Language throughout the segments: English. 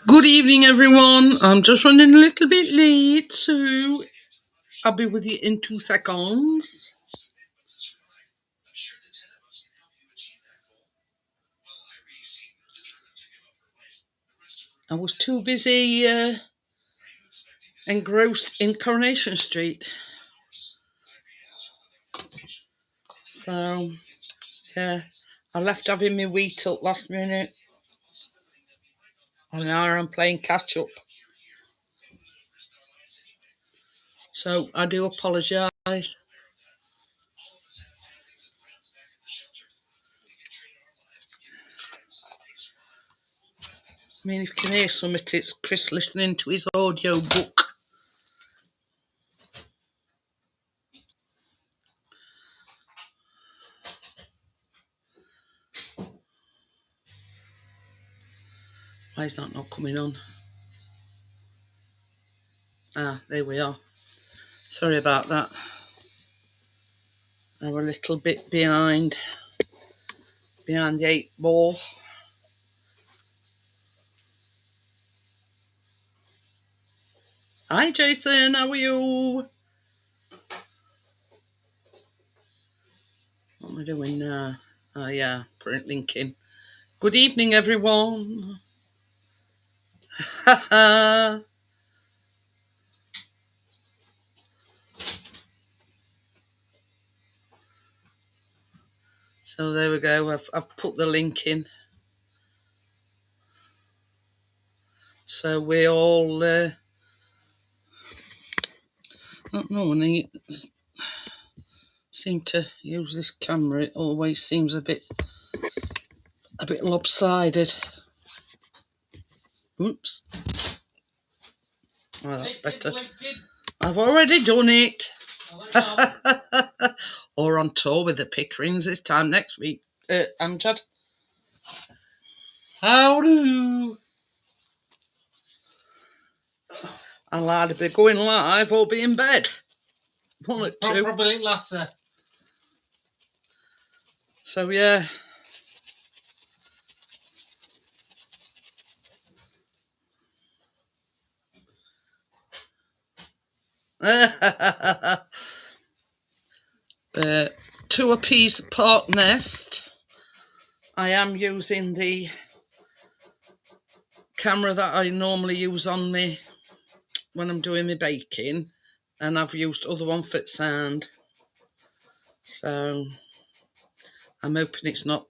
Good evening, everyone. I'm just running a little bit late, so I'll be with you in 2 seconds. I was too busy engrossed in Coronation Street. So, yeah, I left having my wee till last minute. And now I'm playing catch up. So, I do apologise. I mean, if you can hear something, it's Chris listening to his audio book. Why is that not coming on? Ah, there we are. Sorry about that. I'm a little bit behind the 8 ball. Hi Jason, how are you? What am I doing now? Oh yeah, put link in. Good evening everyone. So there we go, I've put the link in. So we all I don't know, when I seem to use this camera, it always seems a bit lopsided. Oops. Oh, that's better. I've already done it. Or on tour with the Pickerings this time next week. Amjad. How do? I'll either be going live or be in bed. One at two. Probably latter. So yeah. To appease Park Nest, I am using the camera that I normally use on me when I'm doing my baking, and I've used other one for sound. So I'm hoping it's not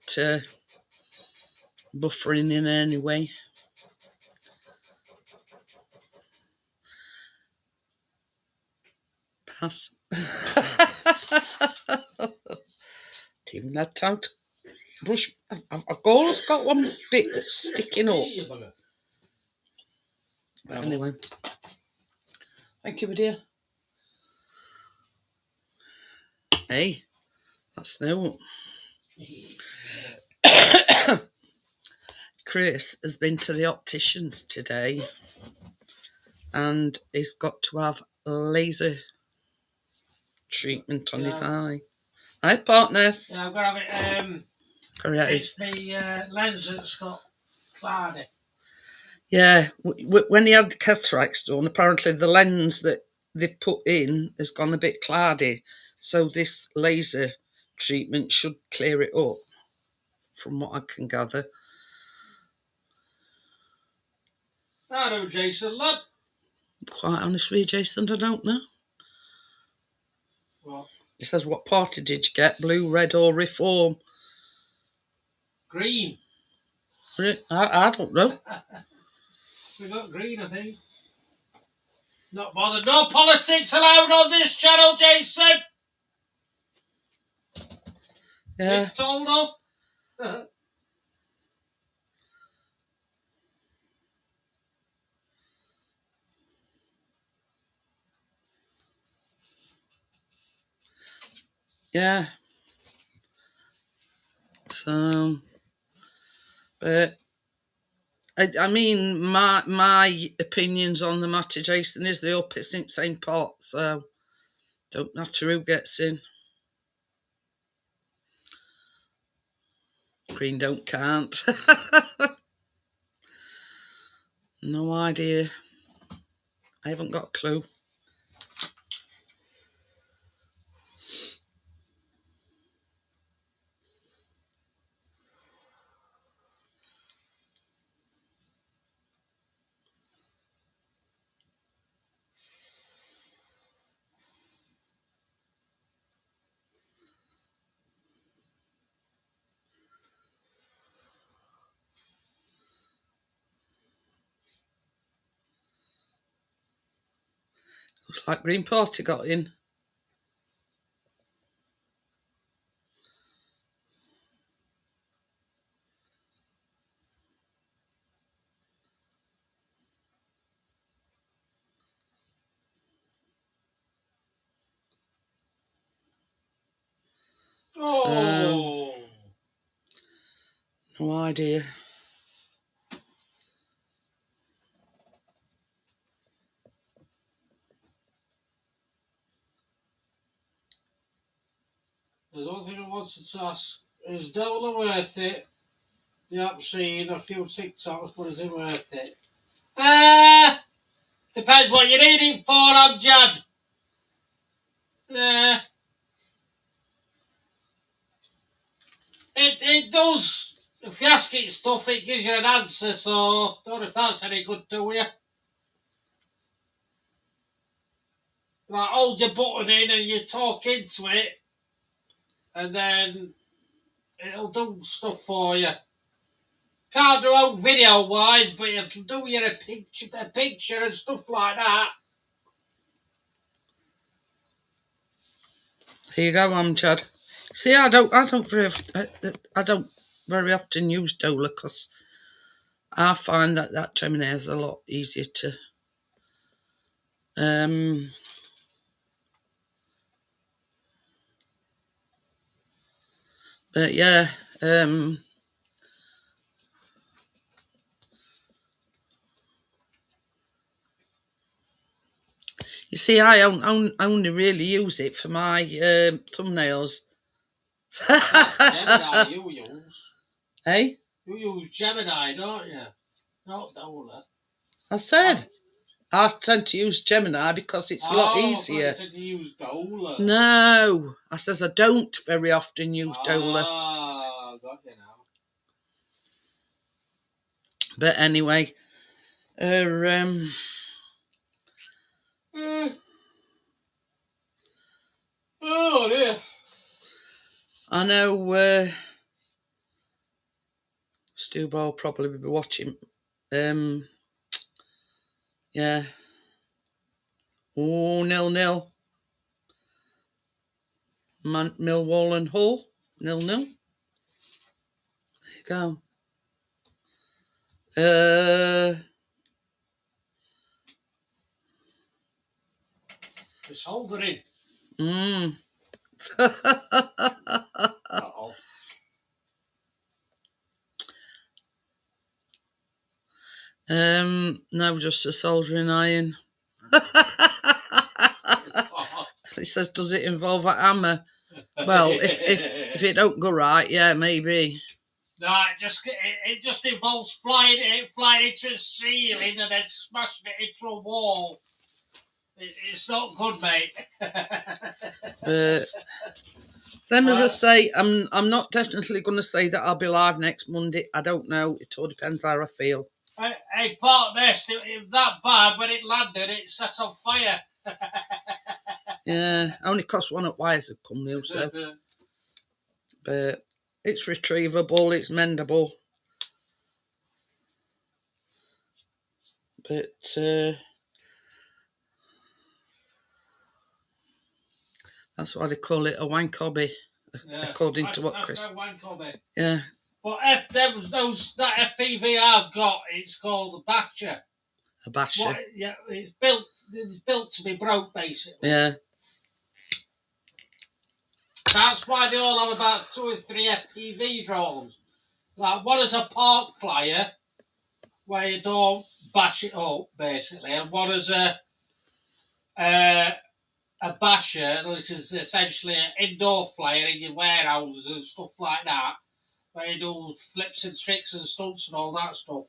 buffering in any way. Pass. Even had time to brush. I've always got one bit that's sticking up. But anyway, thank you, my dear. Hey, that's new. Chris has been to the opticians today and he's got to have laser treatment on his eye. Hi, partners. Yeah, I've got to have it. It's the lens that's got cloudy. Yeah, when he had the cataracts done, apparently the lens that they've put in has gone a bit cloudy. So this laser treatment should clear it up, from what I can gather. I know, Jason, look. Quite honestly, Jason, I don't know. What? He says, what party did you get? Blue, red or reform? Green. I don't know. We got green, I think. Not bothered. No politics allowed on this channel, Jason. Yeah. Bit told off. Yeah. So, but I mean, my opinions on the matter, Jason, is the up it's in same pot. So, don't matter who gets in. Green don't count. No idea. I haven't got a clue. Looks like Green Party got in. Oh. No idea. There's one thing I wanted to ask. Is Dola worth it? I've seen a few TikToks, but is it worth it? Depends what you need it for, Amjad. Nah. It does. If you ask it stuff, it gives you an answer, so don't know if that's any good to you. Like, hold your button in and you talk into it, and then it'll do stuff for you. Can't do out video wise, but it'll do you a picture and stuff like that. There you go, Amjad. See, I don't very often use Dola because I find that Gemini is a lot easier to but yeah, you see, I only really use it for my thumbnails. Gemini, you use. Hey? You use Gemini, don't you? Not Dola. I said I tend to use Gemini because it's a lot easier. I thought you use Dola. No, I says I don't very often use Dola. Got you now. But anyway, Oh dear. I know Stu Ball probably will be watching. Yeah. Oh, 0-0. Millwall and Hull, 0-0. There you go. It's holding. Uh-oh. No, just a soldering iron. He says, does it involve a hammer? Well, if it don't go right, yeah, maybe. No, it just involves flying into a ceiling and then smashing it into a wall. It's not good, mate. But same as I say, I'm not definitely going to say that I'll be live next Monday. I don't know. It all depends how I feel. Hey, part nest, it was that bad when it landed, it set on fire. Yeah, only cost one at wires have come new, so. But it's retrievable, it's mendable. But that's why they call it a wank hobby, according to what Chris. Wank hobby. Yeah. But that FPV I've got, it's called a Batcher. A basher. Yeah, it's built to be broke, basically. Yeah. That's why they all have about 2 or 3 FPV drones. Like, one is a park flyer, where you don't bash it up, basically, and one is a basher, which is essentially an indoor flyer in your warehouses and stuff like that, where you do flips and tricks and stunts and all that stuff.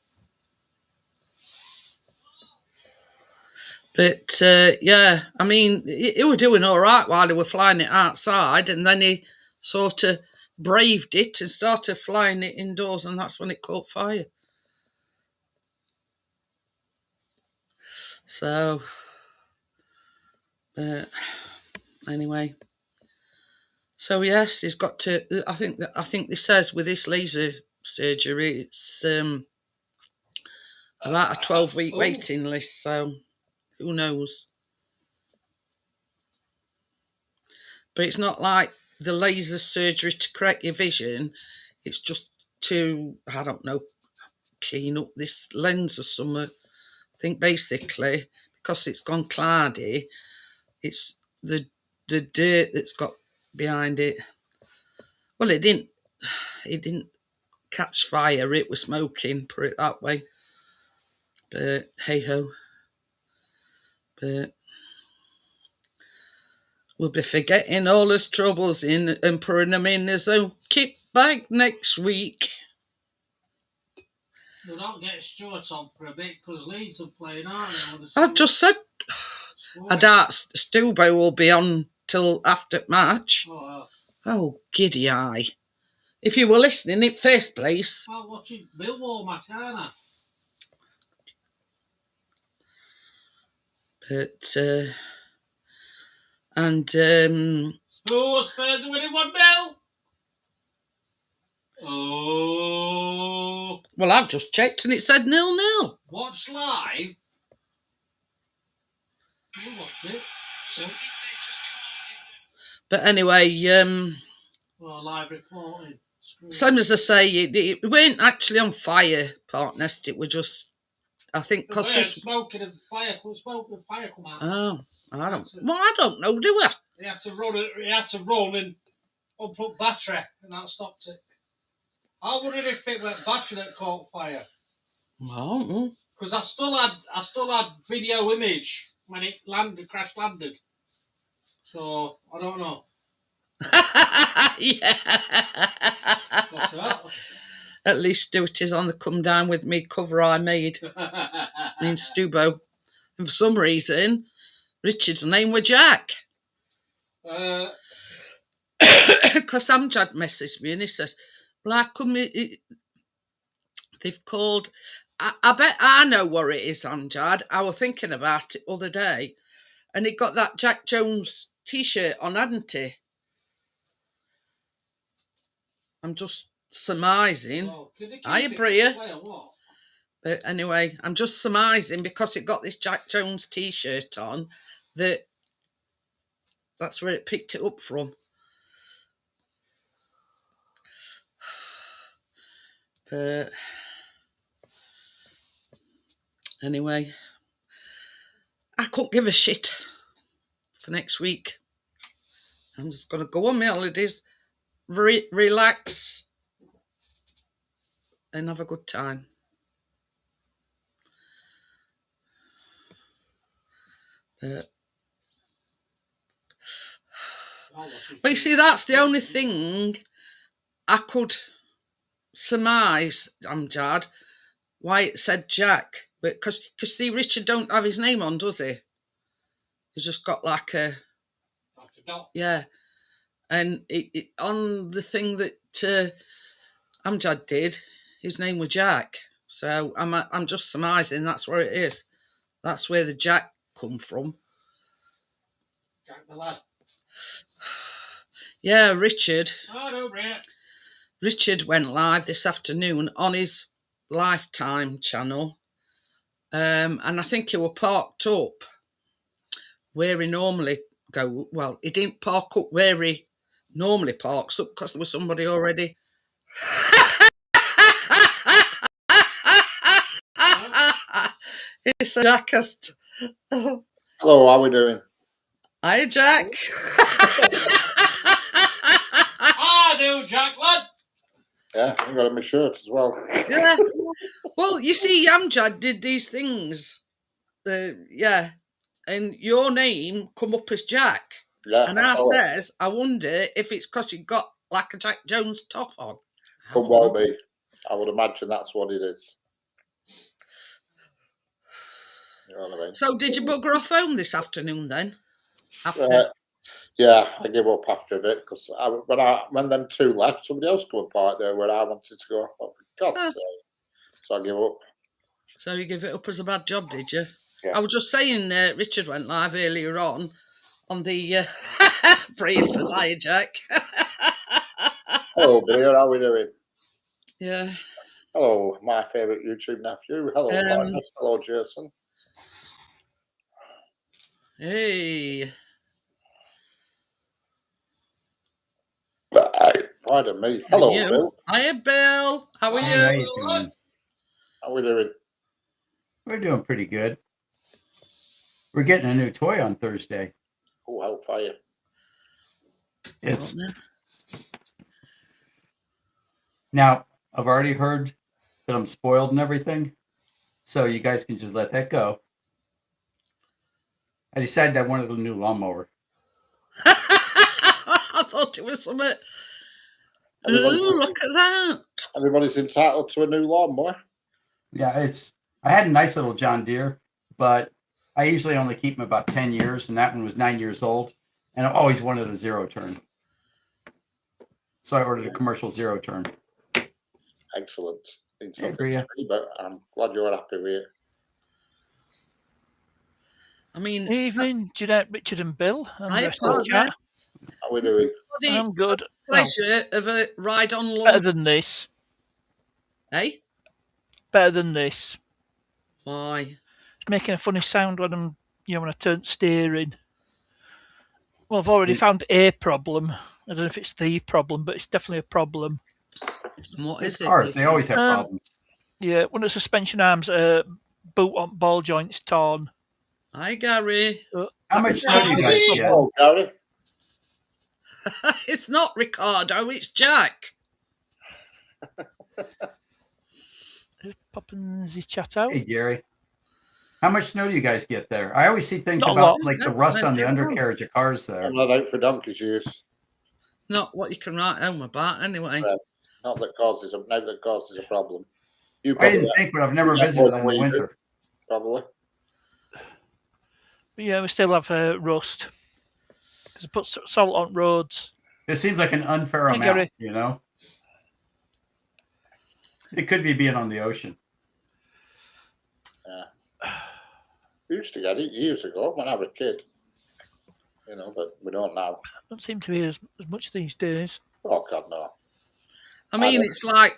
But yeah, I mean, he were doing all right while he were flying it outside, and then he sort of braved it and started flying it indoors, and that's when it caught fire. So, anyway, so yes, he's got to. I think this says with this laser surgery, it's about a 12-week waiting list. So, who knows? But it's not like the laser surgery to correct your vision. It's just to, I don't know, clean up this lens or something. I think basically because it's gone cloudy, it's the dirt that's got behind it. Well, it didn't catch fire. It was smoking, put it that way. But hey ho. But we'll be forgetting all his troubles in and putting them in his own kit bag next week. We'll not get Stuart on for a bit because Leeds are playing, aren't they? I've just said I doubt Stubo will be on till after match. Oh, giddy eye. If you were listening in first place. I'm watching Millwall match, aren't I? But, and, Spurs are winning 1-0. Oh. Well, I've just checked and it said 0-0. Watch live. You watch it. But anyway, well, live reporting. Same as I say, it weren't actually on fire, Park Nest. It were just, I think, because this smoking and fire come out. Oh, I don't. Well, I don't know, do I? He had to run and unplug battery, and that stopped it. I wondered if it went battery that caught fire. Well, because I still had video image when it crash landed. So I don't know. Yeah. What's that? At least Stuart is on the come down with me cover I made. Me and Stubo. And for some reason, Richard's name were Jack. Because Amjad messaged me and he says, well, how come they've called... I bet I know what it is, Amjad. I was thinking about it the other day. And he got that Jack Jones T-shirt on, hadn't he? I'm just surmising. Hiya, Bria. But anyway, I'm just surmising because it got this Jack Jones T-shirt on that's where it picked it up from. But anyway, I couldn't give a shit for next week. I'm just going to go on my holidays, relax, and have a good time. But you see, that's the only thing I could surmise, Amjad, why it said Jack. Because see, Richard don't have his name on, does he? He's just got like a dot. Yeah. And it on the thing that Amjad did, his name was Jack. So I'm just surmising that's where it is. That's where the Jack come from. Jack the lad. Yeah, Richard. Oh, no, Brett. Richard went live this afternoon on his Lifetime channel. And I think he were parked up where he normally go. Well, he didn't park up where he normally parks up because there was somebody already. It's a jackass. Hello, how are we doing? Hi, Jack. I do, Jack, lad. Yeah, I got on my shirt as well. Yeah. Well, you see, Amjad did these things. Yeah. And your name come up as Jack. Yeah. And I says, I wonder if it's because you got like a Jack Jones top on. Could well be. I would imagine that's what it is. You know what I mean? So did you bugger off home this afternoon then? After? Yeah, I gave up after a bit because when them two left, somebody else come and park there where I wanted to go. Oh, for God's Ah. sake. So I gave up. So you give it up as a bad job, did you? Yeah. I was just saying, Richard went live earlier on the Prius as hijack. Hello, Blair. How are we doing? Yeah. Hello, my favourite YouTube nephew. Hello, Linus. Hello, Jason. Hey. Pardon me. Hello, You. Bill. Hiya, Bill. How are Hey, you? how you doing? How are we doing? We're doing pretty good. We're getting a new toy on Thursday. Oh, hellfire. It's now I've already heard that I'm spoiled and everything, so you guys can just let that go. I decided I wanted a new lawnmower. I thought it was something. Ooh, look at that. Everybody's entitled to a new lawnmower. Yeah, I had a nice little John Deere, but I usually only keep them about 10 years, and that one was 9 years old, and I always wanted a zero turn. So I ordered a commercial zero turn. Excellent. It's Hey, nothing Bria. to me, but I'm glad you're happy with it. I mean, Evening, Jeanette, Richard, and Bill. And the hiya, rest of the partner. chat. How are we doing? I'm good. Well, Pleasure of a ride on better lawn. than this. Hey? Better than this. Why? It's making a funny sound when when I turn steering. Well, I've already found a problem. I don't know if it's the problem, but it's definitely a problem. And what is it? Cars, they always have Um, problems. Yeah, one of the suspension arms, boot on ball joints torn. Hi, Gary. How much snow do you guys get? Hello, Gary. It's not Ricardo, it's Jack. Popping the chat out. Hey, Gary. How much snow do you guys get there? I always see things Not a about lot. like the No, rust on the plenty. undercarriage of cars there. I'm not out for donkey's use. Not what you can write home about, anyway. Right. Not that causes a problem. You I probably didn't think, but I've never you get visited more in than the we do, winter. probably. But yeah, we still have rust because I put salt on roads. It seems like an unfair Hey, amount, Gary. you know? It could be being on the ocean. Yeah. We used to get it years ago when I was a kid. You know, but we don't now. Don't seem to be as much these days. Oh God, no. I mean, it's like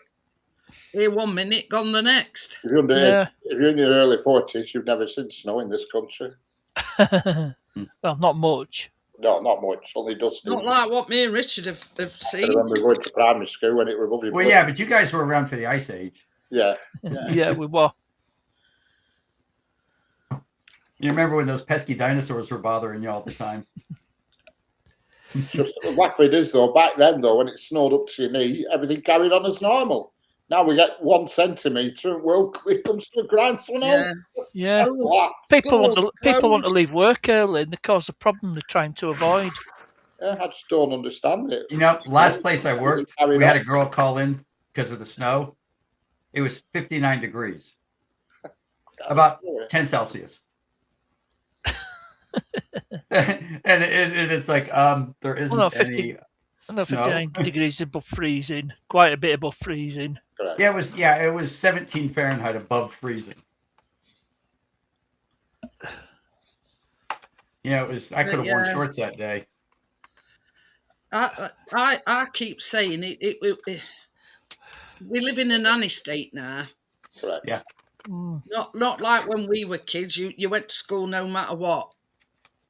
here 1 minute, gone the next. If you're Yeah. if you're in your early 40s, you've never seen snow in this country. Well, not much. No, not much. Only dusty. Not like what me and Richard have I seen. remember going to primary school when it was above your Well, blood. yeah, but you guys were around for the Ice Age. Yeah. Yeah, we were. You remember when those pesky dinosaurs were bothering you all the time? Just laughing is though. Back then though, when it snowed up to your knee, everything carried on as normal. Now we get 1 centimetre, well, it comes to a grindstone. Yeah. Yeah. Schools, People want to closed. leave work early, and they cause the problem they're trying to avoid. Yeah, I just don't understand it. You know, last place I worked, carried we had on. a girl call in because of the snow. It was 59 degrees, about 10 Celsius. and it's like, there isn't no, any snow. 59 degrees above freezing. Quite a bit above freezing. Correct. Yeah, it was 17 Fahrenheit above freezing. You know, I could have worn shorts that day. I keep saying it. We live in a nanny state now. Correct. Yeah. Not like when we were kids. You went to school no matter what.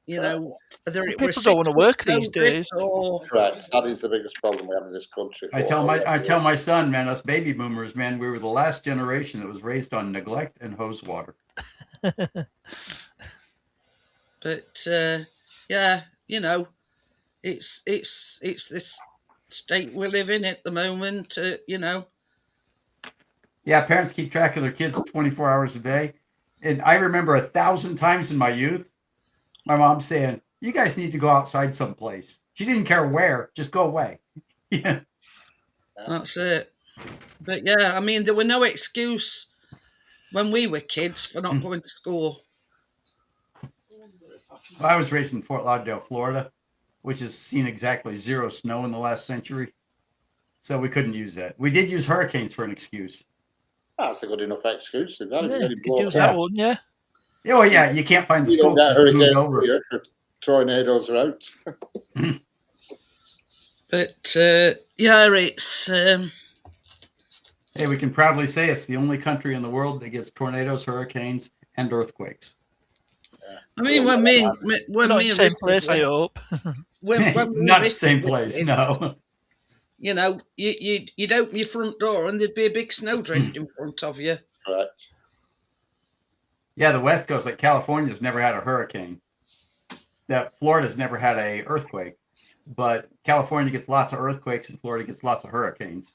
You know, whether it People was don't want to work these days. or Correct. That is the biggest problem we have in this country. I tell my son, man, us baby boomers, man, we were the last generation that was raised on neglect and hose water. But yeah, you know, it's this state we live in at the moment. You know. Yeah, parents keep track of their kids 24 hours a day. And I remember 1,000 times in my youth, my mom saying, "You guys need to go outside someplace." She didn't care where, just go away. Yeah. That's it. But yeah, I mean, there were no excuse when we were kids for not going to school. Well, I was raised in Fort Lauderdale, Florida, which has seen exactly 0 snow in the last century. So we couldn't use that. We did use hurricanes for an excuse. That's a good enough excuse. If that Yeah, really you could blow use up. that one, yeah. Yeah, well, yeah, you can't find the You don't scopes get just moved hurricanes over. here, tornadoes are out. But yeah, it's Hey, we can proudly say it's the only country in the world that gets tornadoes, hurricanes, and earthquakes. I mean, when Not in the same place, I originally, hope. when we Not the same originally place, lived, no. you know, you'd open your front door and there'd be a big snowdrift in front of you. Correct. Yeah, the West Coast, like California's never had a hurricane. That Florida's never had a earthquake, but California gets lots of earthquakes and Florida gets lots of hurricanes.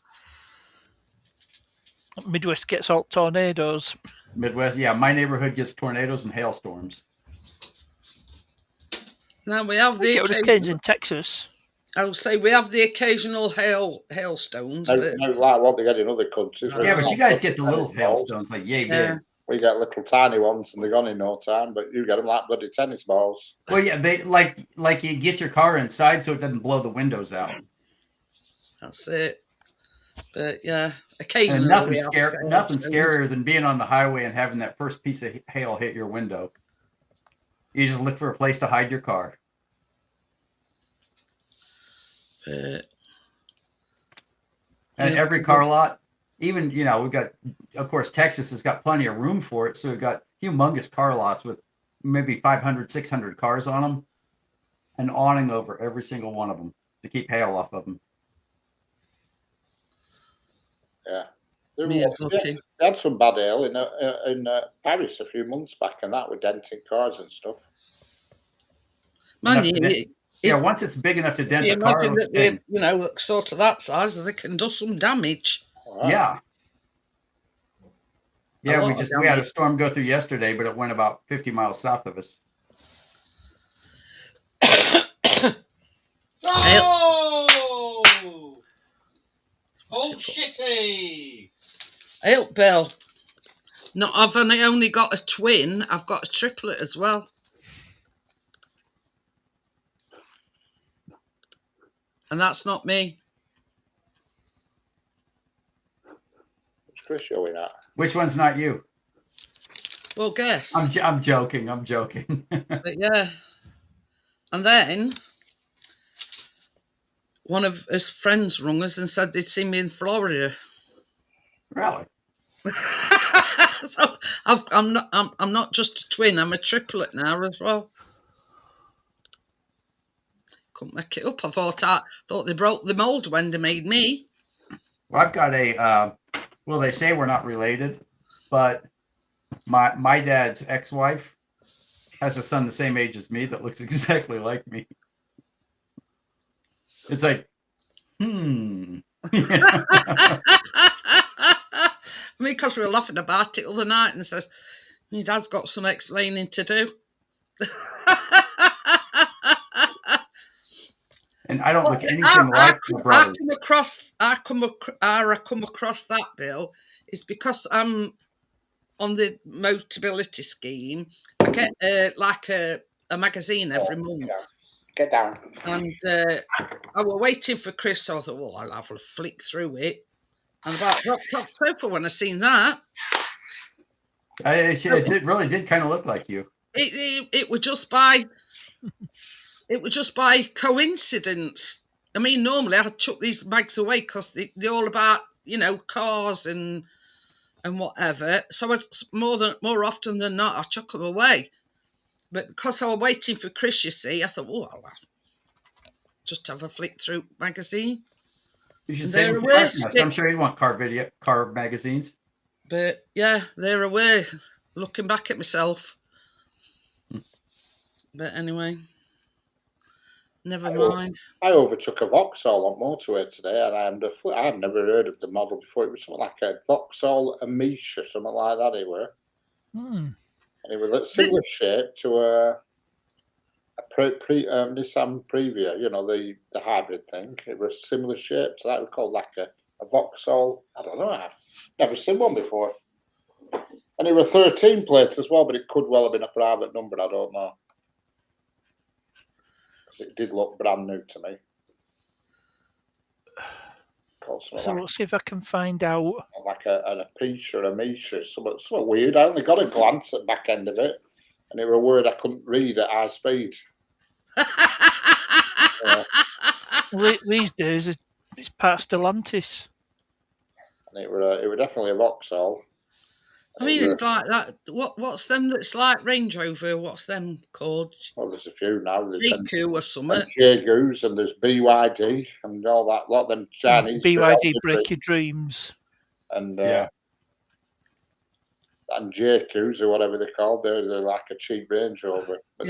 Midwest gets all tornadoes. Midwest, yeah, my neighborhood gets tornadoes and hailstorms. Now we have We the get hurricanes in Texas. I would say we have the occasional hailstones. No, But, no, like what they get in other countries. Yeah, Yeah, where but it's you not guys get the little tennis balls. hailstones, like yay Yeah. big. We get little tiny ones and they're gone in no time, but you get them like bloody tennis balls. Well, yeah, they like you get your car inside so it doesn't blow the windows out. that's it. But yeah, And occasionally nothing we have hailstones. scarier than being on the highway and having that first piece of hail hit your window. You just look for a place to hide your car. But, And Yeah. every car lot, even, we've got, of course, Texas has got plenty of room for it. So we've got humongous car lots with maybe 500, 600 cars on them, an awning over every single one of them to keep hail off of them. Yeah. Me is lucky. They had some bad hail in Paris a few months back and that with denting cars and stuff. Man, Once it's big enough to dent you the car, imagine it'll that sting. sort of that size, they can do some damage. All right. Yeah. A Yeah, lot we of had a damage. storm go through yesterday, but it went about 50 miles south of us. Oh! Oh, shitty! Hey, Bill. No, I've only got a twin. I've got a triplet as well. And that's not me. What's Chris showing at? Which one's not you? Well, guess. I'm joking. But yeah. And then one of his friends rung us and said they'd seen me in Florida. Really? So I'm not just a twin. I'm a triplet now as well. Couldn't make it up. I thought they broke the mold when they made me. Well, I've got a. Well, they say we're not related, but my dad's ex-wife has a son the same age as me that looks exactly like me. It's like, I mean, because we were laughing about it the other night and says, your dad's got some explaining to do. And I don't look anything like my brother. I come across that, Bill, is because I'm on the Motability scheme. I get like a magazine every month. Get down. And I was waiting for Chris, so I thought, well, I'll have a flick through it. And about October when I seen that. It really did kind of look like you. It was just by coincidence. I mean, normally I chuck these bags away because they're all about, cars and whatever. So more often than not, I chuck them away. But because I was waiting for Chris, you see, I thought, oh, I'll just have a flick through magazine. You should say I'm sure you want car magazines. But yeah, they're away. Looking back at myself. But anyway, never mind. I overtook a Vauxhall on motorway today, and I'd never heard of the model before. It was something like a Vauxhall Amish or something like that. It were, and it was a similar shape to a Nissan Previa. The hybrid thing. It was a similar shape to that. It was called like a Vauxhall. I don't know. I've never seen one before. And it were 13 plates as well, but it could well have been a private number. I don't know. because it did look brand new to me. So we'll see if I can find out. Like a peach or a miche or something weird. I only got a glance at the back end of it, and it were a word I couldn't read at high speed. These days, it's part Stellantis. And it were definitely a Vauxhall. I mean, it's like that. What's them that's like Range Rover? What's them called? Well, there's a few now. There's Jaegu or something. Jaegus, and there's BYD and all that lot. Them Chinese BYD Break Your Dreams. And and Jaegus or whatever they're called. They're like a cheap Range Rover. But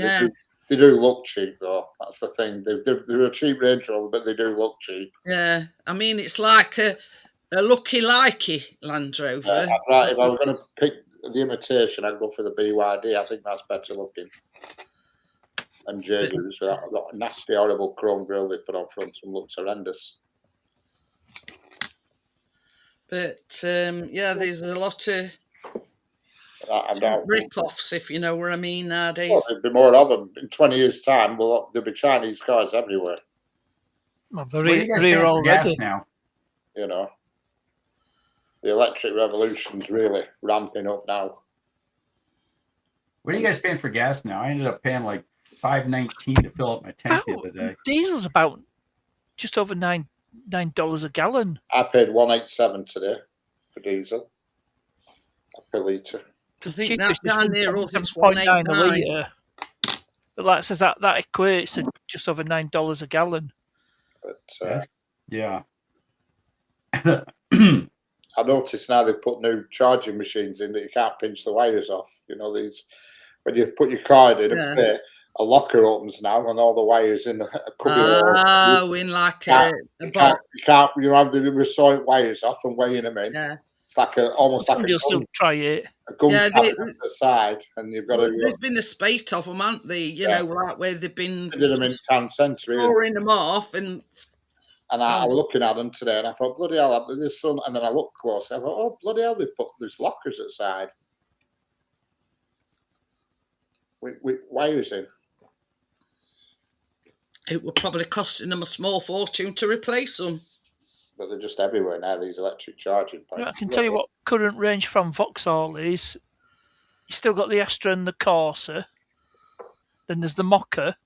they do look cheap though. That's the thing. They're a cheap Range Rover, but they do look cheap. Yeah, I mean, it's like a Lucky Likey Land Rover. Right, if I was going to pick the imitation, I'd go for the BYD. I think that's better looking. And Jaguars, with that nasty, horrible chrome grille they put on front, and looks horrendous. But there's a lot of rip-offs, if you know what I mean, nowadays. Well, there'd be more of them. In 20 years' time, there'll be Chinese cars everywhere. Well, they're already now. You know, the electric revolution's really ramping up now. What are you guys paying for gas now? I ended up paying like $5.19 to fill up my tank the other day. Diesel's about just over $9 a gallon. I paid $1.87 today for diesel per litre. I think that down near us is $1.89 a litre. But like says that equates to just over $9 a gallon. But yeah. I noticed now they've put new charging machines in that you can't pinch the wires off. You know, these when you put your card in and pay, a locker opens now and all the wires in a cubby. In like a box. You can't, they were sawing wires off and weighing them in. Yeah. It's like almost like a gun. Still try it. A gun cabinet to the side, and you've got to. There's been a spate of them, haven't they? You know, like where they've been. They did them in town centre. Scoring them off and. And I was looking at them today, and I thought, bloody hell, there's some. And then I looked close, I thought, oh, bloody hell, they put these lockers at the side with wires in. It would probably costing them a small fortune to replace them. But they're just everywhere now, these electric charging points. I can tell you what current range from Vauxhall is. You still got the Astra and the Corsa. Then there's the Mocha,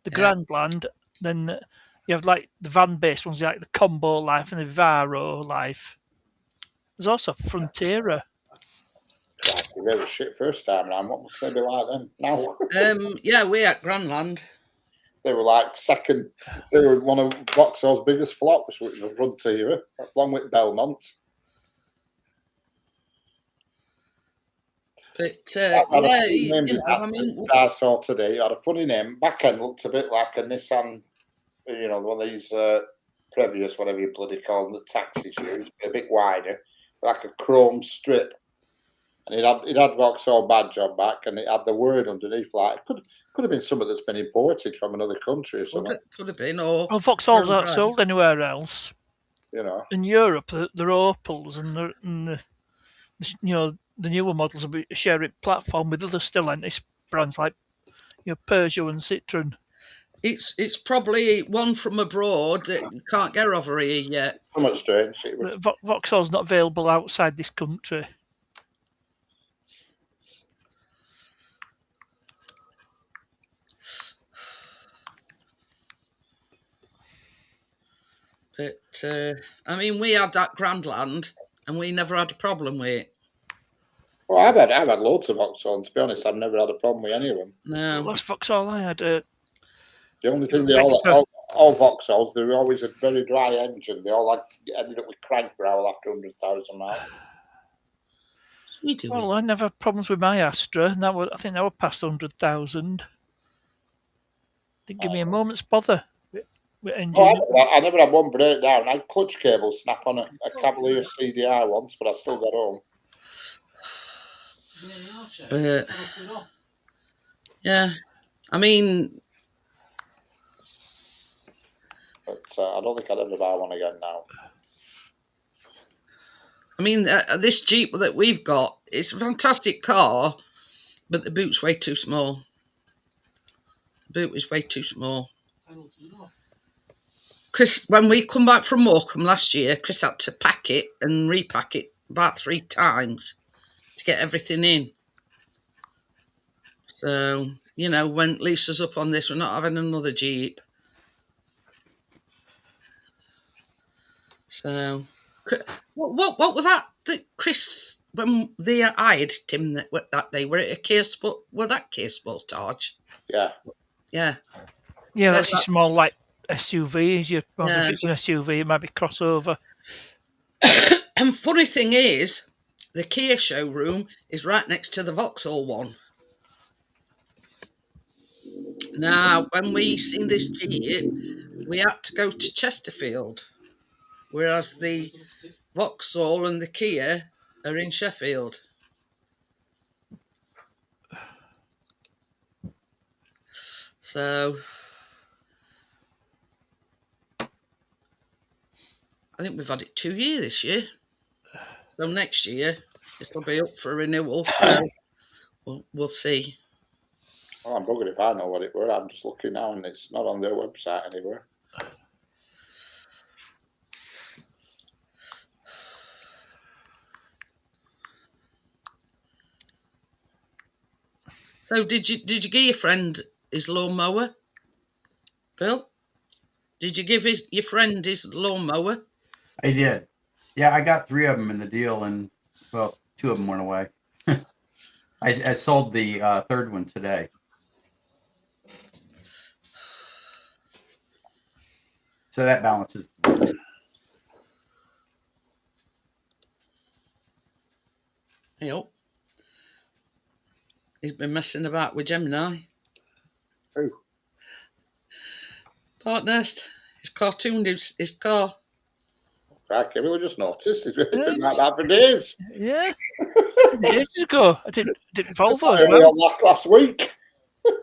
the Grandland. Then you have like the van-based ones, like the Combo Life and the Varo Life. There's also Frontiera. They were shit first time round. What must they be like then now? We at Grandland. They were like second. They were one of Vauxhall's biggest flops, which was Frontiera, along with Belmont. But I saw today. It had a funny name. Back end looked a bit like a Nissan. You know, one of these Previous, whatever you bloody call them, the taxis use, a bit wider, like a chrome strip. And it had Vauxhall badge on back, and it had the word underneath. Like it could have been something that's been imported from another country or something. Could have been, or Vauxhalls aren't sold anywhere else. You know, in Europe, they're Opels, and the newer models will be sharing platform with other Stellantis brands like Peugeot and Citroen. It's probably one from abroad that you can't get over here yet. Somewhat strange. Vauxhall's not available outside this country. But I mean, we had that Grandland, and we never had a problem with it. Well, I've had loads of Vauxhall, and to be honest, I've never had a problem with any of them. No, last Vauxhall I had. The only thing all Vauxhalls, they were always a very dry engine. They all ended up with crank growl after 100,000 miles. Well, I never had problems with my Astra, and I think that was past 100,000. Didn't give me a moment's bother. I never had one breakdown. I had clutch cable snap on a Cavalier CDI once, but I still got home. But yeah, I mean, but I don't think I'd ever buy one again now. I mean, this Jeep that we've got, it's a fantastic car, but the boot's way too small. boot was way too small. Chris, when we come back from Morecambe last year, Chris had to pack it and repack it about 3 times to get everything in. So, you know, when Lisa's up on this, we're not having another Jeep. So, what was that Chris, when they hired him that day, were it a Kia Sport? Were that Kia Sportage? Yeah. Yeah. Yeah, So that's a small like SUV. Well, Yeah. if it's an SUV, it might be crossover. And funny thing is, the Kia showroom is right next to the Vauxhall one. Now, when we seen this Jeep, we had to go to Chesterfield, whereas the Vauxhall and the Kia are in Sheffield. So I think we've had it 2 years this year. So next year it'll be up for renewal. So we'll see. Well, I'm buggered if I know what it were. I'm just looking now and it's not on their website anywhere. So did you give your friend his lawnmower, Bill? Did you give your friend his lawnmower? I did. Yeah, I got 3 of them in the deal, and well, 2 of them went away. I sold the 3rd one today. So that balances. Yep. He's been messing about with Gemini. Who? Partners. He's cartooned his car. Crikey, we just noticed. It's been like that for days. Yeah. Ages ago. I did Volvo as Only well. on last week.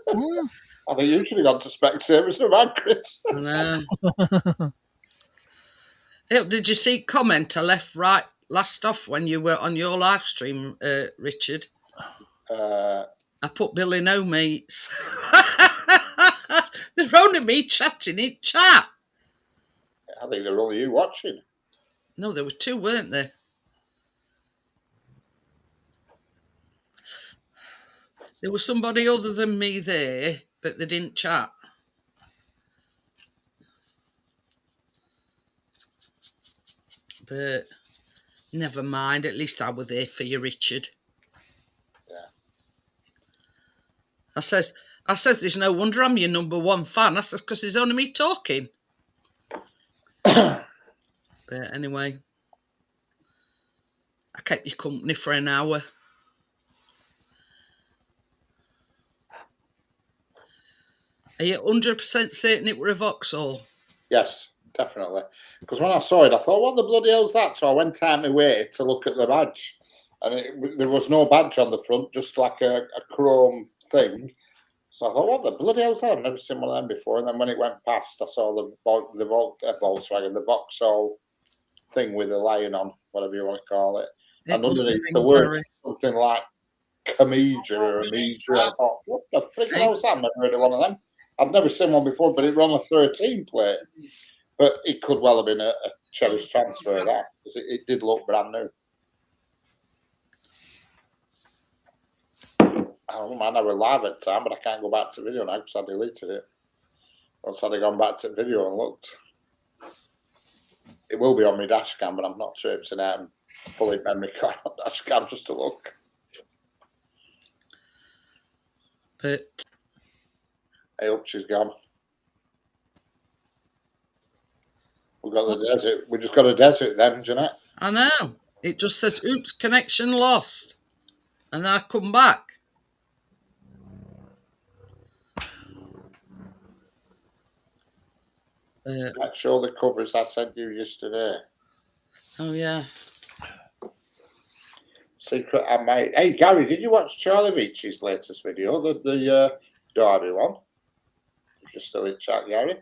Mm. I think you should have gone to spec service for man, Chris. I know. Hey, did you see comment I left right last off when you were on your live stream, Richard? I put Billy No Mates. They're only me chatting in chat. I think they're only you watching. No, there were 2, weren't there? There was somebody other than me there, but they didn't chat. But never mind, at least I was there for you, Richard. Yeah. I says, there's no wonder I'm your number 1 fan. I says, because it's only me talking. But anyway, I kept you company for an hour. Are you 100% certain it were a Vauxhall? Yes, definitely. Because when I saw it, I thought, what the bloody hell's that? So I went out my way to look at the badge. And there was no badge on the front, just like a chrome thing. So I thought, what the bloody hell's that? I've never seen one of them before. And then when it went past, I saw the Volkswagen, the Vauxhall thing with the lion on, whatever you want to call it. And underneath the words, something like Camija or Amija. I thought, what the frick hell's that? I've never heard of one of them. I've never seen one before, but it ran a 13 plate. But it could well have been a cherished transfer, that, because it did look brand new. Oh man, I was live at the time, but I can't go back to video now because I deleted it. Once I'd gone back to video and looked. It will be on my dash cam, but I'm not traipsing out and pulling memory card on dash cam just to look. But I hope she's gone. We've got the desert. We just got a desert then, Jeanette. I know. It just says, oops, connection lost. And then I come back. Let's show the covers I sent you yesterday. Oh, yeah. Secret I made. Hey, Gary, did you watch Charlie Veitch's latest video, the Derby one? If you're still in chat, Gary.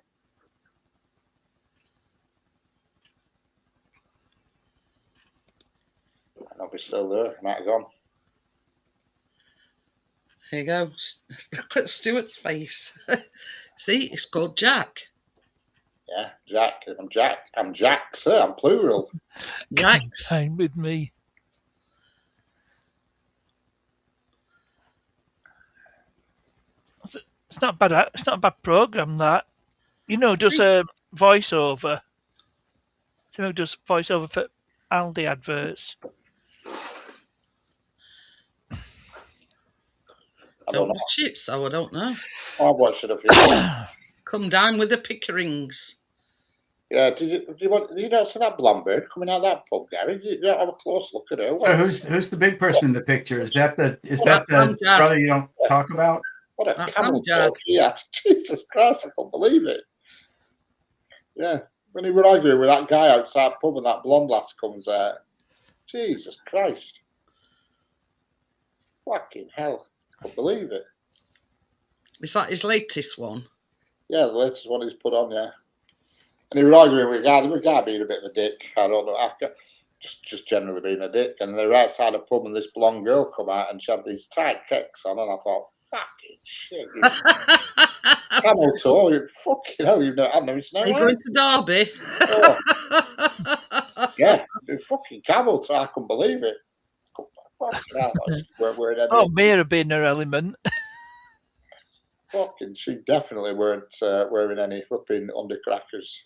I'll be still there. Might have gone. There you go. Look at Stuart's face. See, it's called Jack. Yeah, Jack. I'm Jack, sir. I'm plural. Jacks. Same with me. It's not bad. It's not a bad program. That does a voiceover. Does voiceover for Aldi adverts. I don't know. watch it, so I don't know. I watched it a few times. Come down with the Pickerings. Yeah, do you not see that blonde bird coming out of that pub, Gary? You don't have a close look at her. So who's the big person in the picture? Is that the Amjad. brother you don't talk about? What a That's camel Amjad. toe she had. Jesus Christ, I can't believe it. Yeah, when he were arguing with that guy outside the pub and that blonde lass comes out. Jesus Christ. Fucking hell. I can't believe it. Is that his latest one? Yeah, the latest one he's put on, yeah. And he was arguing with a guy being a bit of a dick. I don't know. Just generally being a dick. And they're outside a pub and this blonde girl come out and she had these tight kicks on. And I thought, fucking shit. Camel toe. Fucking hell, I've never seen Are that. you going to Derby? Oh. Yeah, fucking camel toe. I couldn't believe it. Mira being her element. Fucking, she definitely weren't wearing any flipping undercrackers.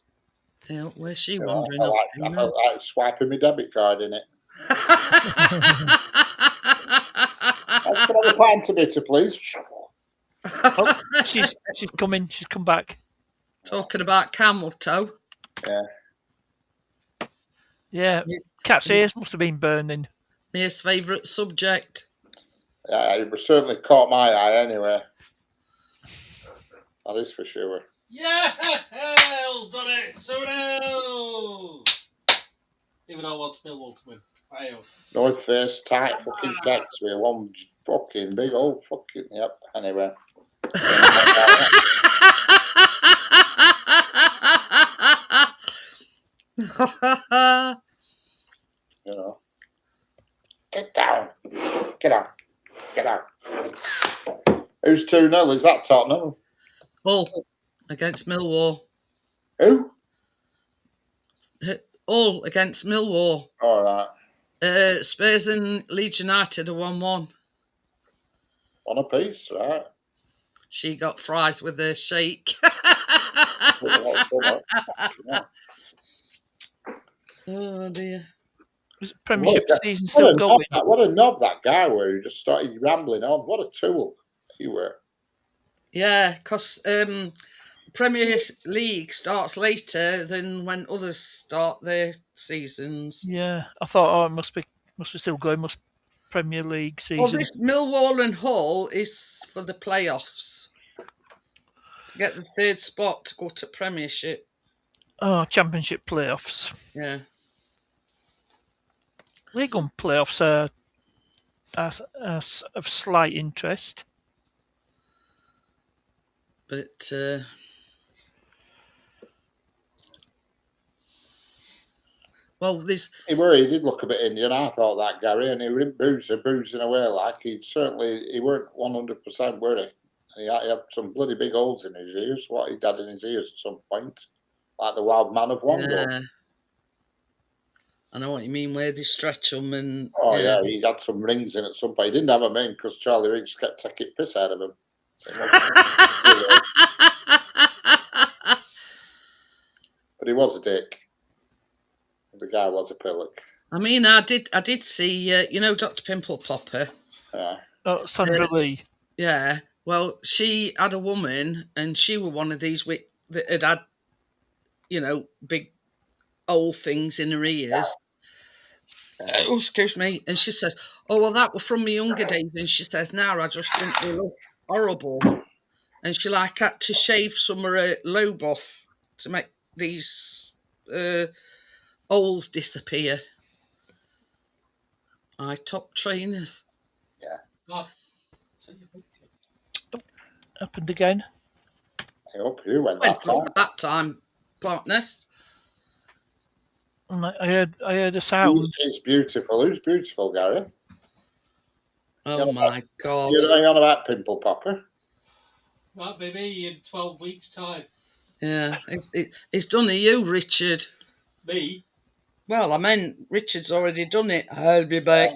Yeah, where's she wandering I off felt like swiping my debit card in it. to? Let's put on the pint to bitter, please. Oh, she's coming. She's come back. Talking about camel toe. Yeah. Yeah, cat's ears must have been burning. His favourite subject. Yeah, it certainly caught my eye anyway. That is for sure. Yeah, done it. So no. Even though I want Millwall to win. North Face tight fucking text with one fucking big old fucking yep. Anyway. You know. Get down. Get out. Get out. Who's 2-0? Is that Tottenham? Hull against Millwall. Who? Hull against Millwall. All right. Spurs and Leeds United are 1-1. On a piece, right? She got fries with her shake. Oh dear. Premiership season still going. What a knob that guy were. He just started rambling on. What a tool he were. Yeah, because Premier League starts later than when others start their seasons. Yeah, I thought, it must be still going. Premier League season. Well, this Millwall and Hull is for the playoffs to get the third spot to go to Premiership. Oh, Championship playoffs. Yeah. League One playoffs are of slight interest. But well, this he did look a bit Indian. I thought that Gary, and he were boozing away like he weren't 100%, were he? He had some bloody big holes in his ears. What he'd had in his ears at some point, like the wild man of Wongo. Yeah. I know what you mean. Where they stretch them and yeah, he had some rings in at some point. He didn't have them in because Charlie Reach kept taking piss out of him. But he was a dick. The guy was a pillock. I mean, I did see, Dr. Pimple Popper. Yeah. Oh, Sandra Lee. Yeah. Well, she had a woman, and she was one of these that had, big old things in her ears. Oh, excuse me. And she says, "Oh, well, that was from my younger days." And she says, "Now I just think they look horrible." And she had to shave some of her lobe off to make these holes disappear. Top trainers. Yeah. Oh. Happened again. I hope you went that time, partners. I heard a sound. It's beautiful. Who's beautiful, Gary? Oh my God. You're on about Pimple Popper. Might be me in 12 weeks' time. Yeah, it's done to you, Richard. Me? Well, I meant Richard's already done it. I'll be back.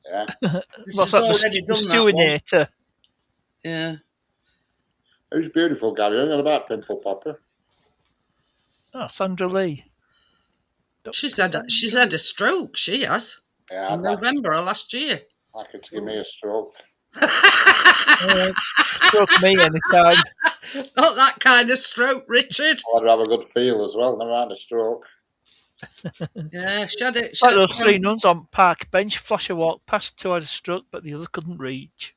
Yeah. What's Richard's that? already The done that one. Stewinator. Yeah. Who's beautiful, Gary? You're on about Pimple Popper. Oh, Sandra Lee. She's had a stroke. She has. Yeah, In November of last year. I'd like her to give me a stroke. Stroke me anytime. Not that kind of stroke, Richard. I'd have a good feel as well. Never had a stroke. Yeah, she had it. Like those three nuns on park bench. Flasher walked past, two had a stroke, but the other couldn't reach.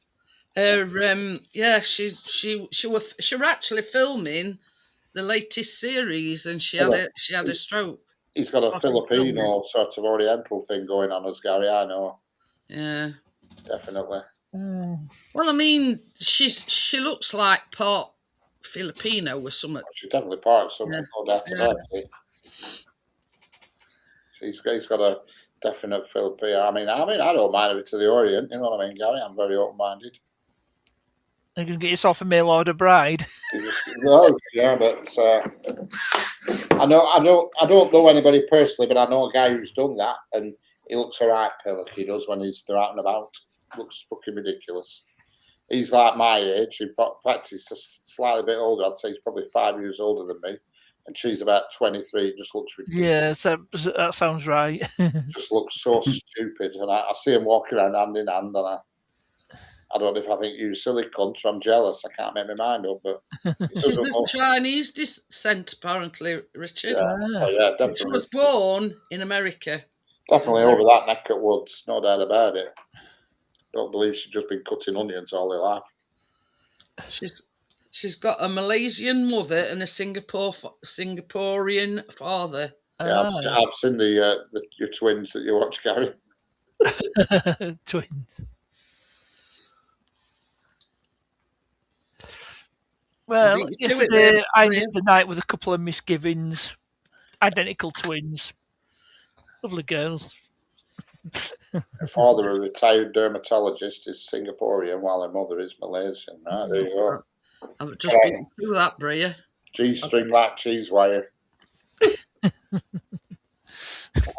Yeah, she were actually filming the latest series, and she had a stroke. He's got a Filipino sort of Oriental thing going on as Gary. I know. Yeah, definitely. Well, I mean, she looks like part Filipino or something. She's definitely part of something. No doubt about it. He's got a definite Filipino. I mean, I don't mind it to the Orient. You know what I mean, Gary? I'm very open-minded. You can get yourself a mail order bride. No, yeah, but I don't know anybody personally, but I know a guy who's done that, and he looks alright, Pillock. He does when he's out and about. Looks fucking ridiculous. He's like my age. In fact, he's just slightly bit older. I'd say he's probably 5 years older than me, and she's about 23. It just looks ridiculous. Yes, that sounds right. Just looks so stupid, and I see him walking around hand in hand, and I don't know if I think you silly cunts. I'm jealous. I can't make my mind up, but she's of Chinese descent, apparently, Richard. Yeah, definitely. She was born in America. Definitely over that neck of woods, no doubt about it. Don't believe she's just been cutting onions all her life. She's got a Malaysian mother and a Singaporean father. Yeah, I've seen your twins that you watch, Gary. Twins. Well, yesterday I ended the night with a couple of misgivings. Identical twins. Lovely girls. Her father, a retired dermatologist, is Singaporean, while her mother is Malaysian. Right, there you go. I've just been through that, Bria. G-string like cheese wire.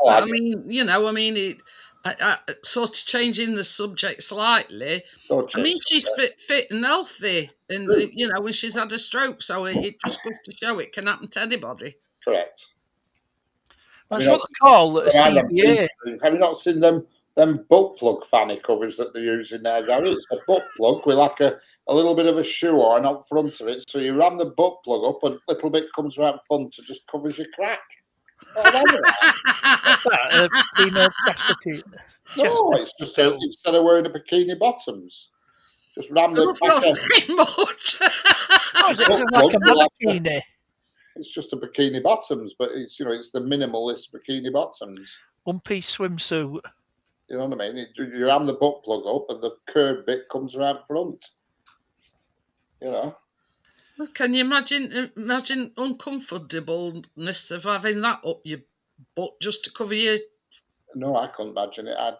I mean, sort of changing the subject slightly. I mean, she's fit and healthy, and when she's had a stroke, so it just goes to show it can happen to anybody. Correct. That's what they call a CBA. Have you not seen them butt plug fanny covers that they're using there, Gary? It's a butt plug with like a little bit of a shoe on up front of it, so you ram the butt plug up and a little bit comes around front to just covers your crack. No, it's just instead of wearing the bikini bottoms, just ram the bikini. It's just a bikini bottoms, but it's the minimalist bikini bottoms. One-piece swimsuit. You know what I mean? You ram the butt plug up, and the curved bit comes around front. You know. Well, can you imagine uncomfortableness of having that up your butt just to cover your? No, I couldn't imagine it. I'd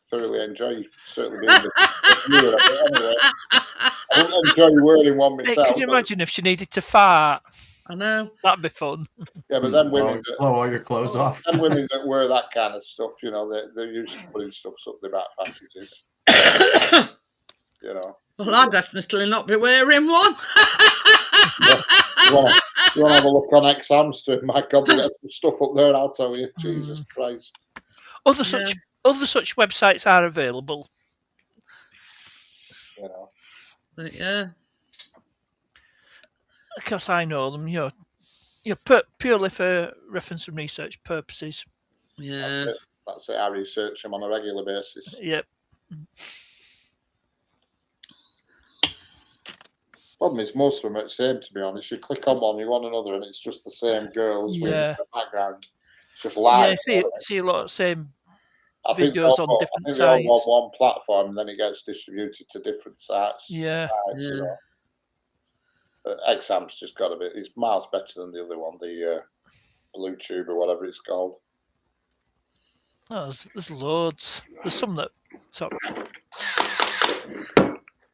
thoroughly enjoy certainly being anyway. I wouldn't enjoy wearing one myself. Could you imagine if she needed to fart? I know. That'd be fun. Yeah, but then women blow all your clothes off. Then women that wear that kind of stuff, they're used to putting stuff up their back passages. Well, I'd definitely not be wearing one. You want to have a look on X-Hamster? My God, they got some stuff up there, I'll tell you. Jesus Christ. Other such websites are available. But yeah. Because I know them, purely for reference and research purposes. Yeah. That's it. I research them on a regular basis. Yep. Problem is, most of them are the same, to be honest. You click on one, you want another, and it's just the same girls with the background. It's just live. Yeah, I see a lot of the same videos on different sites. They're all on one platform, and then it gets distributed to different sites. Yeah. X-Ham's just got a bit. It's miles better than the other one, the Blue Tube or whatever it's called. Oh, there's loads. There's some that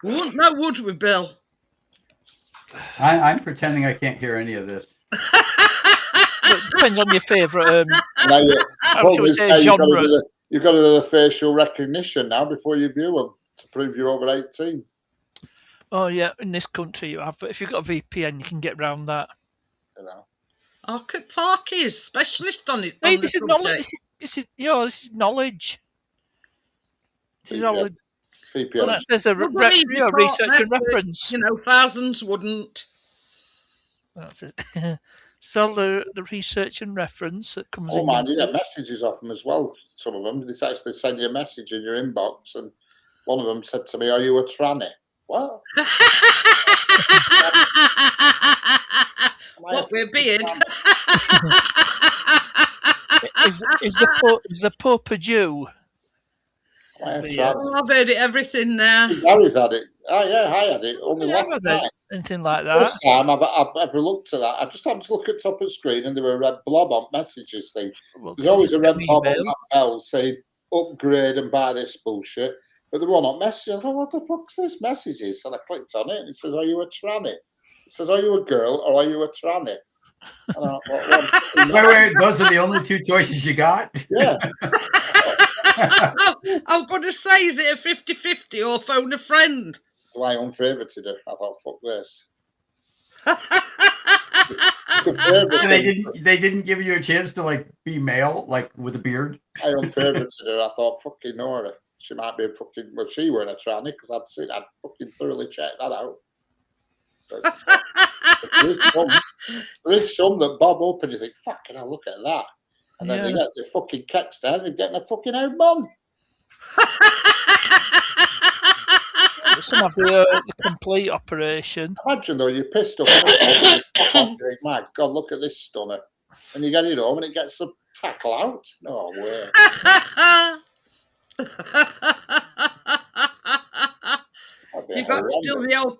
We wouldn't know, would we, Bill? I'm pretending I can't hear any of this. Well, it depends on your favourite. Now you You've got to do the facial recognition now before you view them to prove you're over 18. Oh yeah, in this country you have, but if you've got a VPN, you can get around that. You know. Parky is specialist on it. Hey, this is knowledge. This is knowledge. This is all. VPN. There's a research and reference. You know, thousands wouldn't. That's it. So the research and reference that comes in. Oh man, you get messages off them as well. Some of them, they actually send you a message in your inbox, and one of them said to me, "Are you a tranny?" What? What, with a beard? Is the Pope a Jew? I've heard it, everything now. Gary's had it. Oh yeah, I had it only last night. Anything like that? First time I've ever looked at that. I just happened to look at the top of the screen, and there were a red blob on messages thing. There's always a red blob on that bell saying upgrade and buy this bullshit. But the one on message, I thought, what the fuck's this messages? And I clicked on it, and it says, "Are you a tranny?" It says, "Are you a girl or are you a tranny?" And I thought, wait, those are the only two choices you got? Yeah. I'm going to say, is it a 50-50 or phone a friend? Do I unfavorited her? I thought, fuck this. They didn't give you a chance to like be male, like with a beard. I unfavorited her. I thought, fucking Nora. She might be a fucking. Well, she weren't a tranny because I'd fucking thoroughly checked that out. But, there is some that bob up and you think, fucking hell, look at that. And then they get the fucking kicks down and they're getting a fucking out bun. Some have the complete operation. Imagine though, you're pissed off. My God, look at this stunner. And you get it home and it gets the tackle out. No way. You've got still the old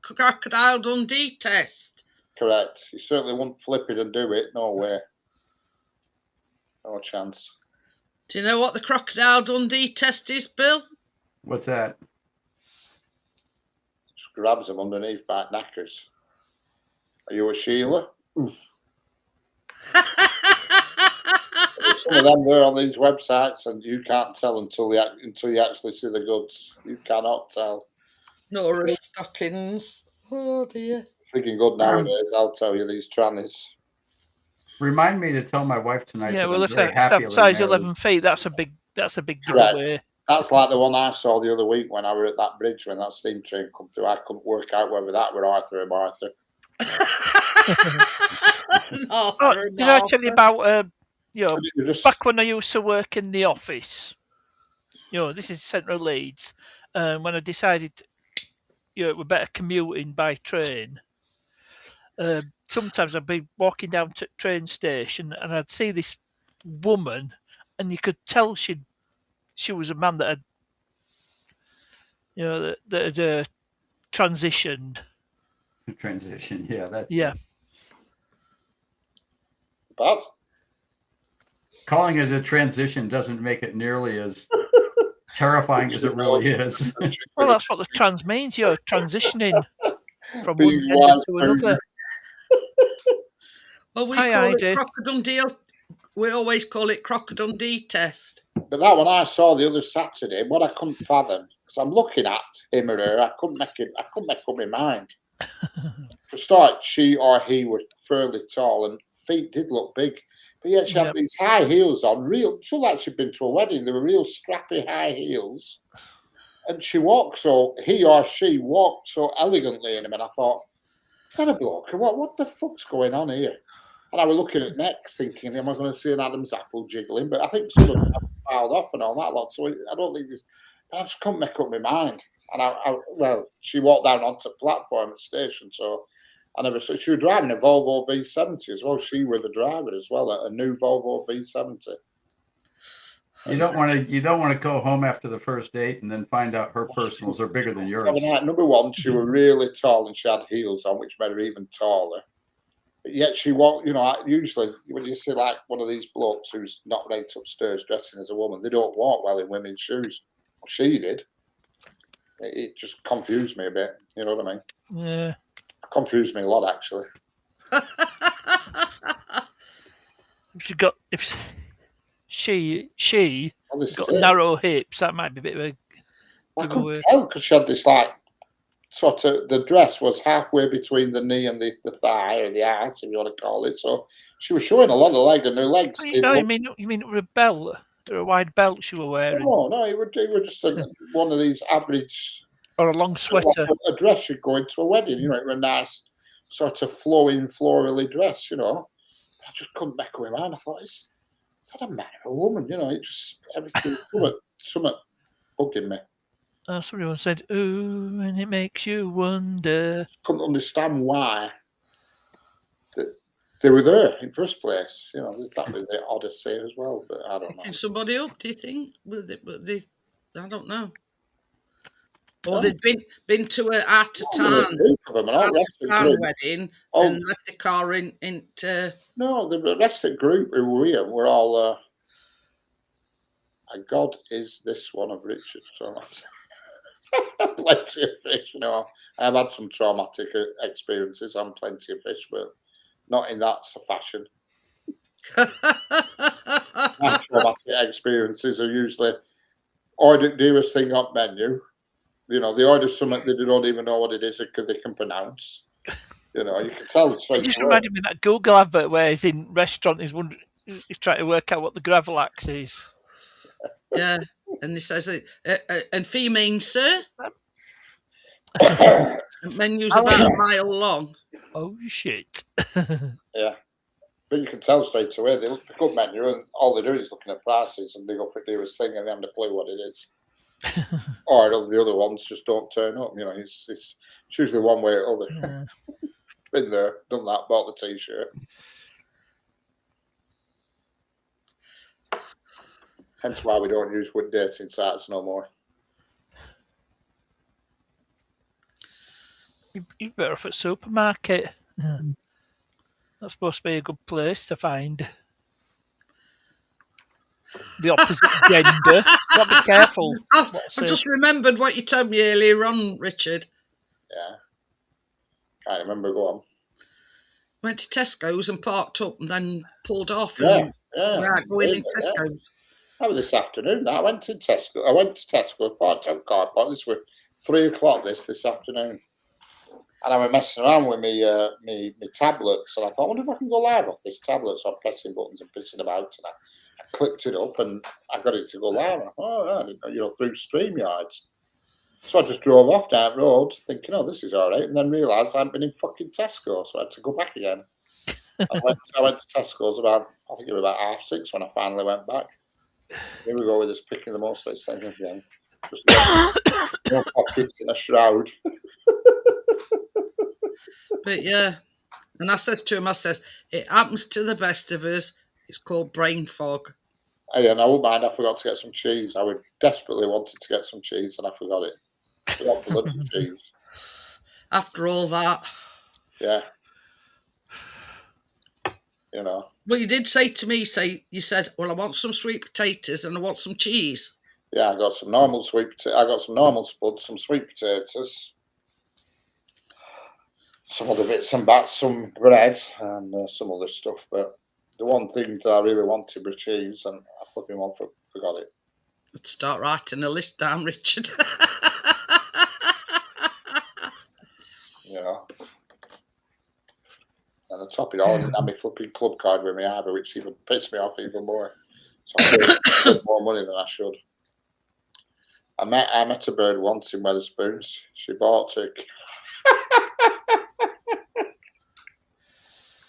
Crocodile Dundee test. Correct. You certainly wouldn't flip it and do it. No way. No chance. Do you know what the Crocodile Dundee test is, Bill? What's that? Just grabs them underneath by knackers. Are you a Sheila? Some of them there on these websites, and you can't tell until you actually see the goods. You cannot tell. Nora stockings. Oh dear. Freaking good nowadays, I'll tell you, these trannies. Remind me to tell my wife tonight. Yeah, well, if they're size 11 feet, that's a big giveaway. That's like the one I saw the other week when I were at that bridge when that steam train come through. I couldn't work out whether that were Arthur or Martha. Did I tell you about back when I used to work in the office? This is Central Leeds. When I decided, we're better commuting by train. Sometimes I'd be walking down to the train station and I'd see this woman, and you could tell she was a man that had, that had transitioned. Transition, yeah, that's bad. Calling it a transition doesn't make it nearly as terrifying as it really is. Well, that's what the trans means. You're transitioning from one gender to another. Well, we call it Crocodile. We always call it Crocodile test. But that one I saw the other Saturday, what I couldn't fathom, because I'm looking at him or her, I couldn't make up my mind. For a start, she or he were fairly tall, and feet did look big. But yet she had these high heels on, she looked like she'd been to a wedding. They were real strappy high heels. And he or she walked so elegantly in them, and I thought, is that a bloke? What the fuck's going on here? And I was looking at next, thinking, am I going to see an Adam's apple jiggling? But I think some of them have filed off and all that lot. So I don't think I just couldn't make up my mind. And she walked down onto the platform at the station, so I never saw. She was driving a Volvo V70 as well. She was the driver as well, a new Volvo V70. You don't want to go home after the first date and then find out her personals are bigger than yours. Number one, she was really tall and she had heels on, which made her even taller. But yet she walked. Usually when you see like one of these blokes who's not right upstairs dressing as a woman, they don't walk well in women's shoes. Well, she did. It just confused me a bit. You know what I mean? Yeah. It confused me a lot, actually. If she Well, this got is it. narrow hips, that might be a bit of a I couldn't giveaway. tell because she had this like sort of, the dress was halfway between the knee and the thigh, or the ass, if you want to call it. So she was showing a lot of leg, and her legs did No, look. you mean it was a belt, or a wide belt she were wearing, No, it would just one of these average, or a long sweater. like a dress you'd go into a wedding. You know, it was a nice sort of flowing, florally dress. You know, I just couldn't make up my mind. I thought, is that a man or a woman? You know, it just everything, something bugging me. Somebody once said, "Ooh," and it makes you wonder. Couldn't understand why they were there in first place. You know, that was the odyssey as well. But I don't know. Picking somebody up, do you think? I don't know. Or they'd been to a out of town wedding and left the car into. No, the rest of the group who were here were all. God is this one of Richard. So plenty of fish. You know, I've had some traumatic experiences on Plenty of Fish, but not in that fashion. My traumatic experiences are usually order dearest thing on menu. You know, they order something they don't even know what it is because they can pronounce. You know, you can tell straight away. It just reminded me of that Google advert where he's in restaurant, he's trying to work out what the gravel axe is. Yeah, and he says, and fee means, sir? Menu's about a mile long. Oh, shit. Yeah. But you can tell straight away. They pick up menu and all they do is looking at prices and they go for the nearest thing and they haven't a clue what it is. Or the other ones just don't turn up. You know, it's usually one way or other. Yeah. Been there, done that, bought the T-shirt. Hence why we don't use wood dating sites no more. You better off at supermarket. Yeah. That's supposed to be a good place to find the opposite gender. Got to be careful. I've just remembered what you told me earlier on, Richard. Yeah. I remember. Go on. Went to Tesco's and parked up and then pulled off. Yeah. Going in Tesco's. That was this afternoon. I went to Tesco, parked up car park. This was 3 o'clock this afternoon. And I was messing around with me tablets, and I thought, I wonder if I can go live off this tablet. So I'm pressing buttons and pissing about, and I clicked it up, and I got it to go live. And I thought, through StreamYard. So I just drove off down the road, thinking, oh, this is all right, and then realised I'd been in fucking Tesco, so I had to go back again. I went to Tesco's I think it was about 6:30 when I finally went back. Here we go with this picking the most thing again. Just no pockets in a shroud. But yeah, and I says to him, it happens to the best of us. It's called brain fog. Hey, and I won't mind. I forgot to get some cheese. I would desperately wanted to get some cheese, and I forgot it. I forgot bloody cheese. After all that, yeah, you know. Well, you did say to me, you said, well, I want some sweet potatoes and I want some cheese. Yeah, I got some normal I got some normal spuds, some sweet potatoes, some other bits and bats, some bread, and some other stuff. But the one thing that I really wanted was cheese, and I fucking forgot it. Let's start writing a list down, Richard. You know. And on top of it all, I didn't have my flipping club card with me either, which even pissed me off even more. So I paid more money than I should. I met a bird once in Wetherspoons. She bought turkey.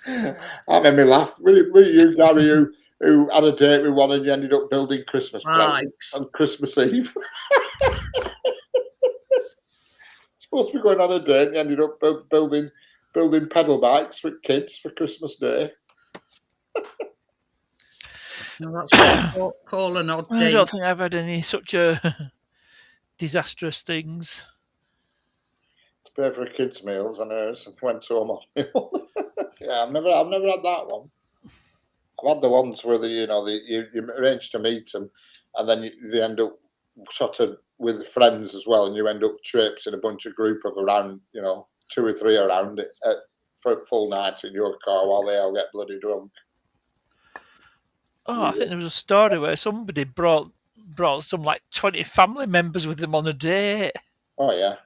That made me laugh. Really you, Gary, who had a date with one and you ended up building Christmas presents on Christmas Eve. Supposed to be going on a date and you ended up building pedal bikes with kids for Christmas Day. No, that's what you call an odd day. I don't think I've had any such disastrous things. To pay for a kid's meals and hers and went home on meal. Yeah, I've never had that one. I've had the ones where you arrange to meet them and then they end up sort of with friends as well, and you end up trips in a bunch of group of around, 2 or 3 around it for a full night in your car while they all get bloody drunk. Oh, I think there was a story where somebody brought some like 20 family members with them on a date. Oh yeah.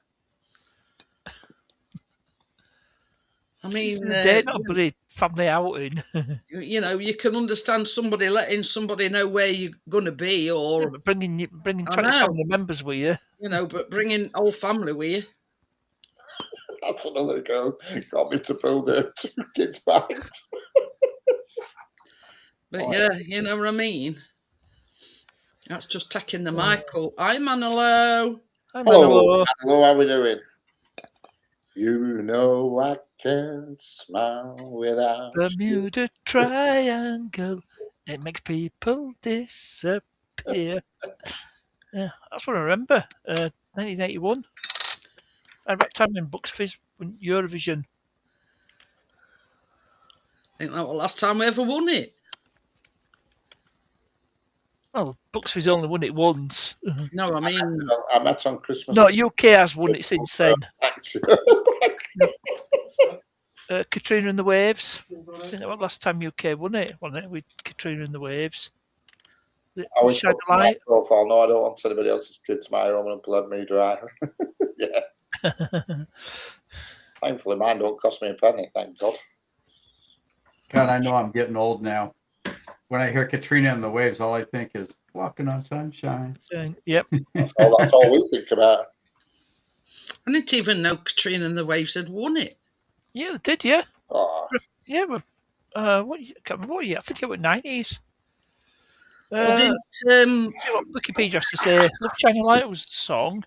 I mean, a date, not a bloody family outing. you can understand somebody letting somebody know where you're going to be, or but bringing I 20 know. family members with you. But bringing whole family with you. That's another girl got me to build her 2 kids' bags. But yeah, you know what I mean. That's just taking the mic up. Hi, Manolo. Hi, Hello, Manolo, how we doing? You know I can't smile without Bermuda Triangle. It makes people disappear. Yeah, that's what I remember. 1981. At that time when Bucks Fizz won Eurovision. I think that was the last time we ever won it. Well, Bucks Fizz only won it once. No, I mean, I met on Christmas. No, UK has won it since then. Katrina and the Waves. I think that was the last time UK won it, wasn't it? With Katrina and the Waves. I was Shine the Light. profile. No, I don't want anybody else's kids my home and blood me dry. Yeah. Thankfully, mine don't cost me a penny. Thank God. God, I know I'm getting old now. When I hear Katrina and the Waves, all I think is walking on sunshine. Yep. That's all we think about. I didn't even know Katrina and the Waves had won it. Yeah, they did, yeah. Oh. Yeah, but I can't remember what year. I think it was 90s. Did see what Wikipedia has to say. Love Shining Light was the song.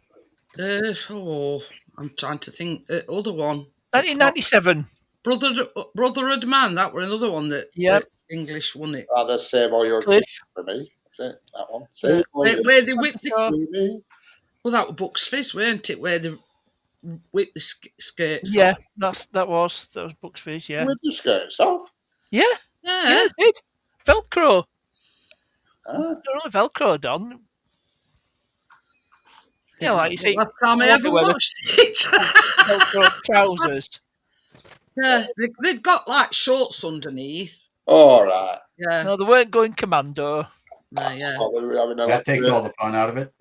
I'm trying to think. Other one. 1997. Brotherhood Man. That were another one that English won it. Rather Save All Your Kids for me. That's it. That one. Save all your where they whipped the. Well, that was Bucks Fizz, weren't it? Where they whipped the skirts. Yeah, that was Bucks Fizz. Yeah. With the skirts off. Yeah. Yeah. It did. Velcro. Ah. They're only Velcroed on. Yeah, like you see. Last time I ever watched it. Velcro trousers. Yeah, they've got like shorts underneath. All right. Yeah. No, they weren't going commando. No, yeah. That takes all the fun out of it.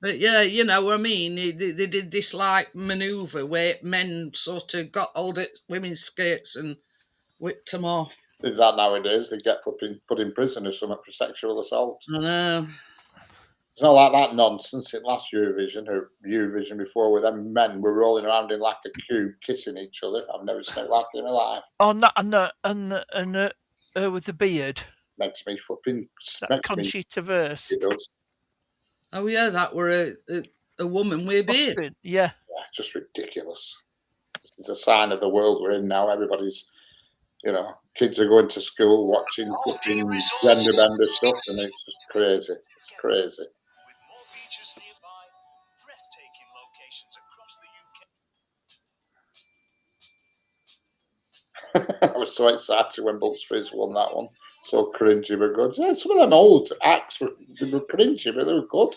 But yeah, you know what I mean. They did this like manoeuvre where men sort of got hold of women's skirts and whipped them off. Did that nowadays? They get put in prison or something for sexual assault. I know. It's not like that nonsense in last Eurovision or Eurovision before, where them men were rolling around in like a cube, kissing each other. I've never seen it like it in my life. Oh, no, and with the beard. Makes me flipping. That Conchita Wurst. It does. Oh yeah, that were a woman with a beard. Yeah. Just ridiculous. This is a sign of the world we're in now. Everybody's, kids are going to school watching flipping gender bender stuff, and it's just crazy. It's crazy. I was so excited when Bucks Fizz won that one. So cringy but good. Yeah, some of them old acts were cringy, but they were good.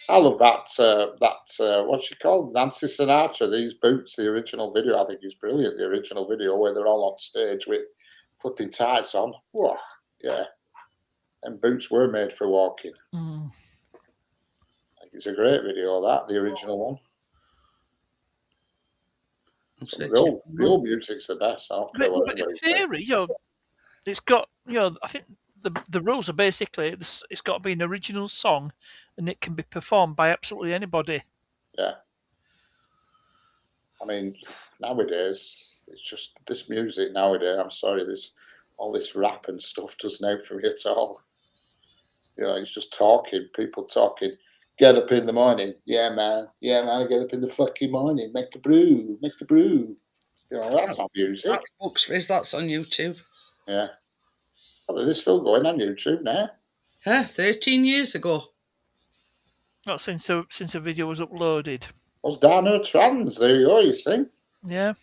I love that. What's she called? Nancy Sinatra. These Boots, the original video, I think is brilliant. The original video where they're all on stage with flipping tights on. Whoa, yeah. And boots were made for walking. Mm. I think it's a great video. The original one. The old music's the best. I don't care what in theory, it's got, I think the rules are basically it's got to be an original song, and it can be performed by absolutely anybody. Yeah. I mean, nowadays it's just this music nowadays. I'm sorry, all this rap and stuff doesn't help for me at all. It's just talking. People talking. Get up in the morning. Yeah, man. I get up in the fucking morning. Make a brew. That's not music. That's Bucks Fizz. That's on YouTube. Yeah. Well, they're still going on YouTube now. Yeah, 13 years ago. Not since the video was uploaded. Was Dano trans? There you go, you see. Yeah.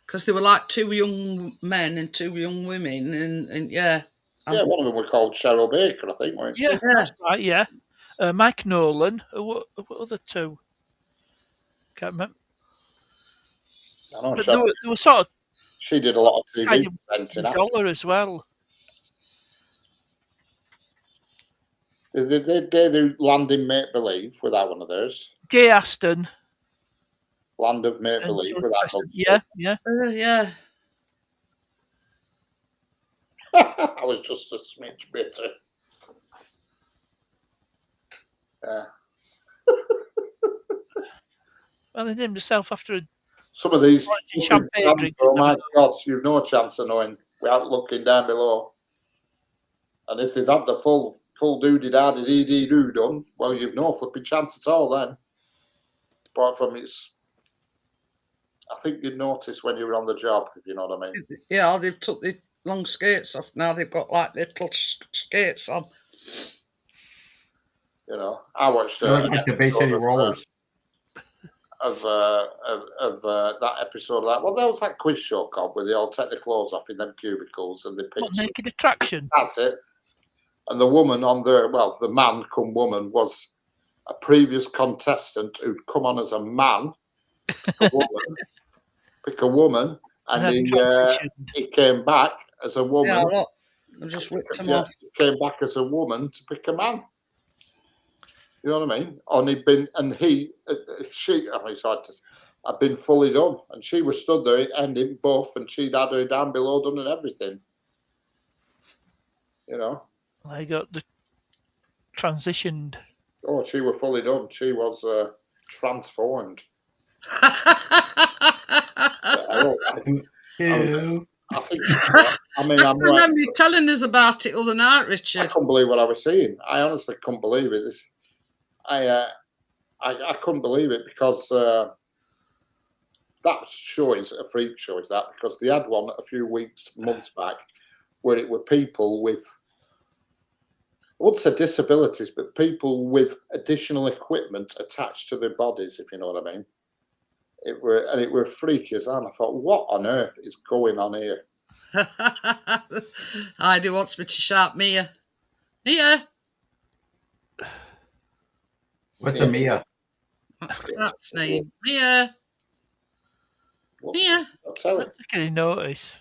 Because they were like 2 young men and 2 young women, and yeah. Yeah, one of them was called Cheryl Baker, I think, weren't Yeah, she? that's right. Yeah, Mike Nolan. What other two? Can't remember. I know But Cheryl. they were sort of She did a lot of tied TV in presenting with after. Dollar as well. They do Land in Make Believe without one of theirs. Jay Aston. Land of Make And Believe George without Preston. one. Yeah. Yeah. I was just a smidge bitter. Yeah. Well, he named himself after a Some of these champagne drinking. oh my God, you've no chance of knowing without looking down below. And if they've had the full doody daddy dee dee doo done, well, you've no flipping chance at all then. Apart from I think you'd notice when you were on the job, if you know what I mean. Yeah, they've took the long skates off now. They've got like little skates on. You know, I watched like the Bay City Rollers. Of that episode, like, well, there was that quiz show called where they all take their clothes off in them cubicles and they pick. What, Naked Attraction? That's it. And the woman on there, well, the man come woman was a previous contestant who'd come on as a man, pick a woman, and he came back as a woman. Yeah, look, I just whipped him off. He came back as a woman to pick a man. You know what I mean? And he'd been, and she, I mean, so I'd been fully done, and she was stood there ending buff, and she'd had her down below done and everything. You know. I got the transitioned. Oh, she was fully done. She was transformed. I think. I mean, I remember you telling us about it other night, Richard. I couldn't believe what I was seeing. I honestly couldn't believe it. I couldn't believe it because that show is a freak show. Is that because they had one a few months back, where it were people with, I wouldn't say disabilities, but people with additional equipment attached to their bodies, if you know what I mean. It were freaky as hell. I thought, what on earth is going on here? Heidi wants me to shout Mia. Mia. What's a Mia? That's Cat's name. Mia. Mia. I'll tell you. Can you notice?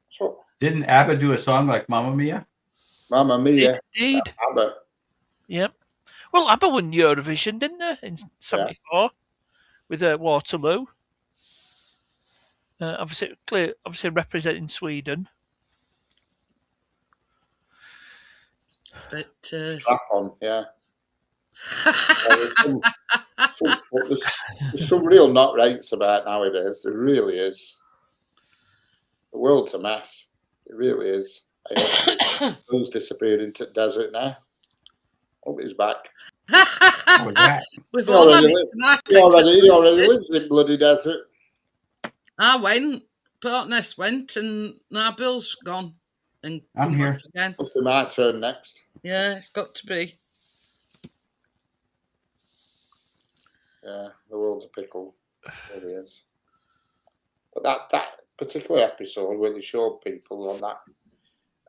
So, didn't ABBA do a song like Mamma Mia? Mamma Mia. Indeed. ABBA. Yep. Well, ABBA won Eurovision, didn't they, in '74 with Waterloo? Obviously representing Sweden. But strap on, yeah. There's some real not rights about nowadays. There really is. The world's a mess. It really is. Who's disappeared into the desert now? Hope he's back. We've all had it tonight. He already lives in bloody desert. I went, Portness went, and now Bill's gone. And I'm here again. Must be my turn next. Yeah, it's got to be. Yeah, the world's a pickle. It really is. But that particular episode where they showed people on that,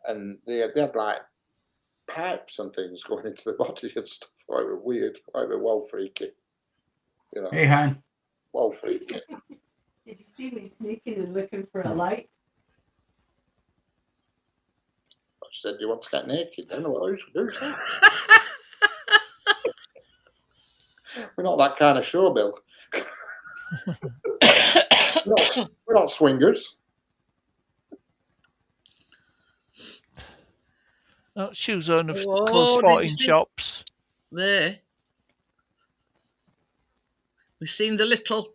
and they had like pipes and things going into the body and stuff. Like, it was weird. Like, it was well freaky. You know. Hey, hon. Well freaky. Did you see me sneaking and looking for a light? I said, "You want to get naked?" Then who's that? We're not that kind of show, Bill. we're not swingers. Shoes on of close 14 shops. There. We've seen the little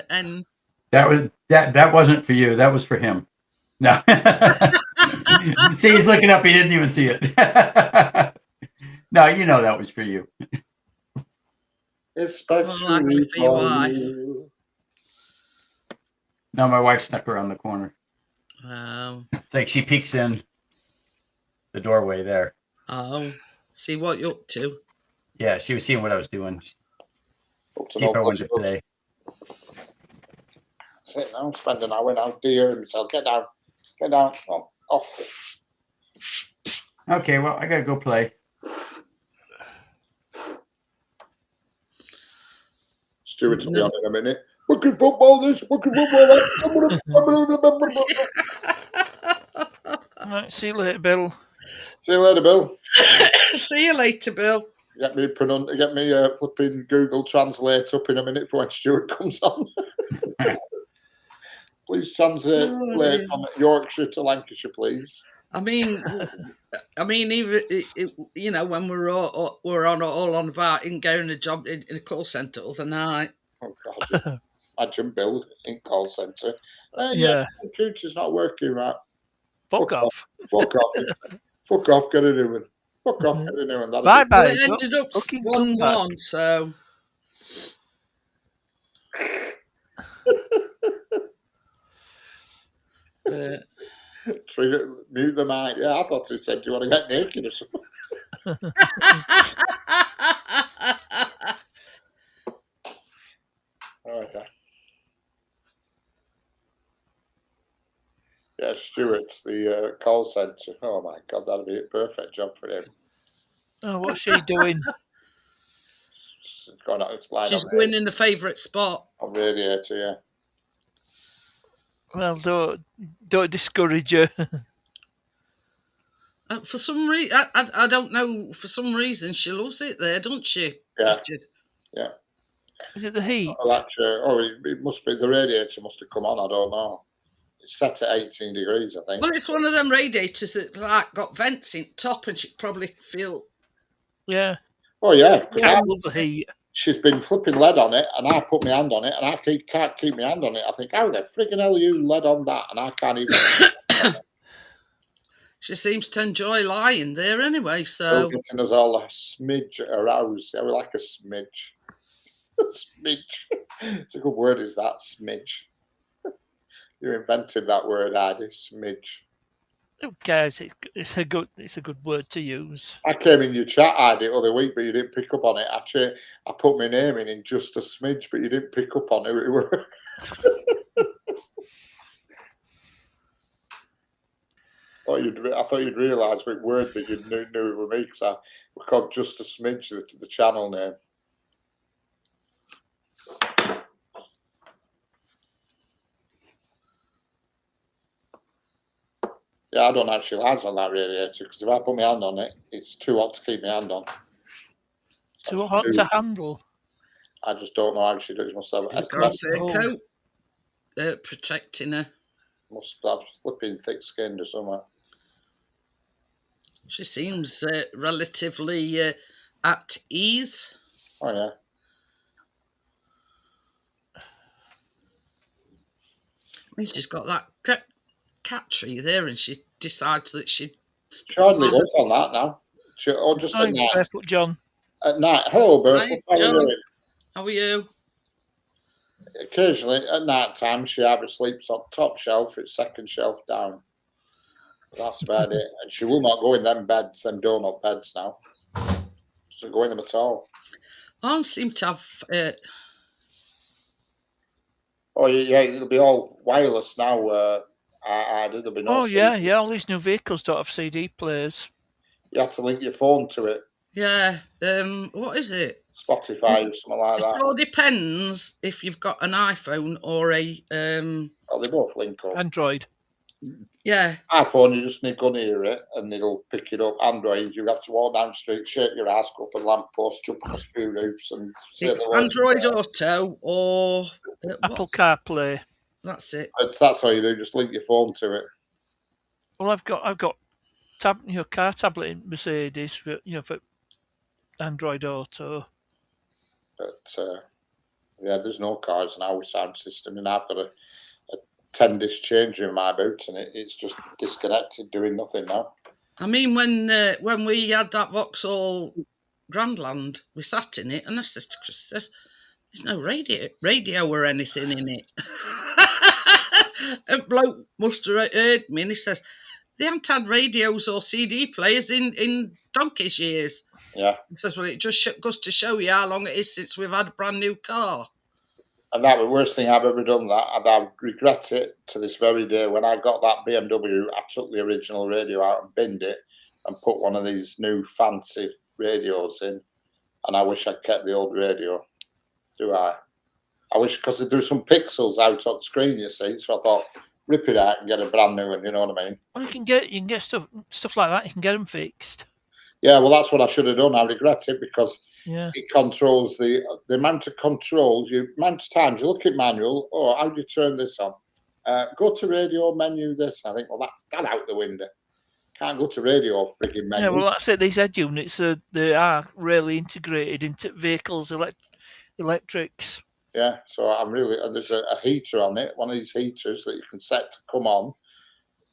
end. That wasn't for you. That was for him. No. See, he's looking up. He didn't even see it. No, you know that was for you. Especially for your wife. No, my wife snuck around the corner. It's like she peeks in the doorway there. Oh, see what you're up to. Yeah, she was seeing what I was doing. See if I wanted to play. That's it now. Spend an hour now. Dear himself. Get down. Get down. Oh. Off. Okay, well, I gotta go play. Stuart's will be on in a minute. Fucking football this, fucking football that. Right, see you later, Bill. See you later, Bill. See you later, Bill. Get me flipping Google Translate up in a minute for when Stuart comes on. Please translate from Yorkshire to Lancashire, please. I mean, even you know, when we're on about in going a job in a call centre the other night. Oh God! Imagine Bill in call centre. Yeah. The computer's not working right. Fuck off. Fuck off! Fuck off! Get a new one. Fuck off! Get a new one. Bye bye. Well, it ended up Fucking 1-1, so. Trigger, mute the mic. Yeah, I thought he said, "Do you want to get naked or something?" Okay. Yeah, Stuart's the call centre. Oh my God, that'd be a perfect job for him. Oh, what's she doing? She's going in the favourite spot. On Radiator, yeah. Well, don't discourage her. For some reason, I don't know. For some reason, she loves it there, doesn't she? Yeah. Richard? Yeah. Is it the heat? It must be the radiator. Must have come on. I don't know. It's set at 18 degrees, I think. Well, it's one of them radiators that got vents in top, and she probably feel. Yeah. Oh yeah, because I love the heat. She's been flipping lead on it, and I put my hand on it, and I can't keep my hand on it. I think, how the friggin' hell you lead on that, and I can't even. She seems to enjoy lying there anyway, so. Getting us all a smidge aroused. Yeah, we like a smidge. A smidge. It's a good word, is that, smidge? You invented that word, Adi, smidge. Who cares? It's a good word to use. I came in your chat, Adi, the other week, but you didn't pick up on it. I put my name in just a smidge, but you didn't pick up on who it were. I thought you'd realise what word that you knew it was me, because we called just a smidge the channel name. Yeah, I don't actually like on that radiator, because if I put my hand on it, it's too hot to keep my hand on. Too hot to handle. I just don't know how she does. Must have a coat protecting her. Must have flipping thick-skinned or something. She seems relatively at ease. Oh yeah. I mean, she's got that cat tree there, and she decides that she hardly goes on that now. Just at night. Barefoot John. At night. Hello, Barefoot. How are you doing? How are you? Occasionally, at night time, she either sleeps on top shelf or second shelf down. That's about it. And she will not go in them beds, them donut beds now. She doesn't go in them at all. I don't seem to have. Oh yeah, it'll be all wireless now. There'll be no. Oh CD. yeah. All these new vehicles don't have CD players. You have to link your phone to it. Yeah. What is it? Spotify or something like that. It all depends if you've got an iPhone or a. Oh, they both link up. Android. Yeah. iPhone, you just need to near it and it'll pick it up. Android, you have to walk down the street, shake your ass, go up a lamppost, jump across few roofs, and it's Android Auto or Apple CarPlay. That's it. That's how you do. Just link your phone to it. Well, I've got car tablet in Mercedes for Android Auto. But yeah, there's no cars now with sound system, and I've got a 10-disc changer in my boot, and it's just disconnected, doing nothing now. I mean, when we had that Vauxhall Grandland, we sat in it, and I said to Chris, "There's no radio or anything in it." A bloke must have heard me, and he says, "They haven't had radios or CD players in donkey's years." Yeah. He says, "Well, it just goes to show you how long it is since we've had a brand new car." And that was the worst thing I've ever done. That, and I regret it to this very day. When I got that BMW, I took the original radio out and binned it and put one of these new fancy radios in. And I wish I'd kept the old radio. Do I? I wish, because they do some pixels out on the screen, you see. So I thought, rip it out and get a brand new one. You know what I mean? Well, you can get stuff like that. You can get them fixed. Yeah, well, that's what I should have done. I regret it because Yeah. it controls the amount of controls, the amount of times you look at manual. Oh, how do you turn this on? Go to radio menu. This. I think, well, that's that out the window. Can't go to radio frigging menu. Yeah, well, that's it. These head units they are really integrated into vehicles, electrics. Yeah, so I'm really, and there's a heater on it, one of these heaters that you can set to come on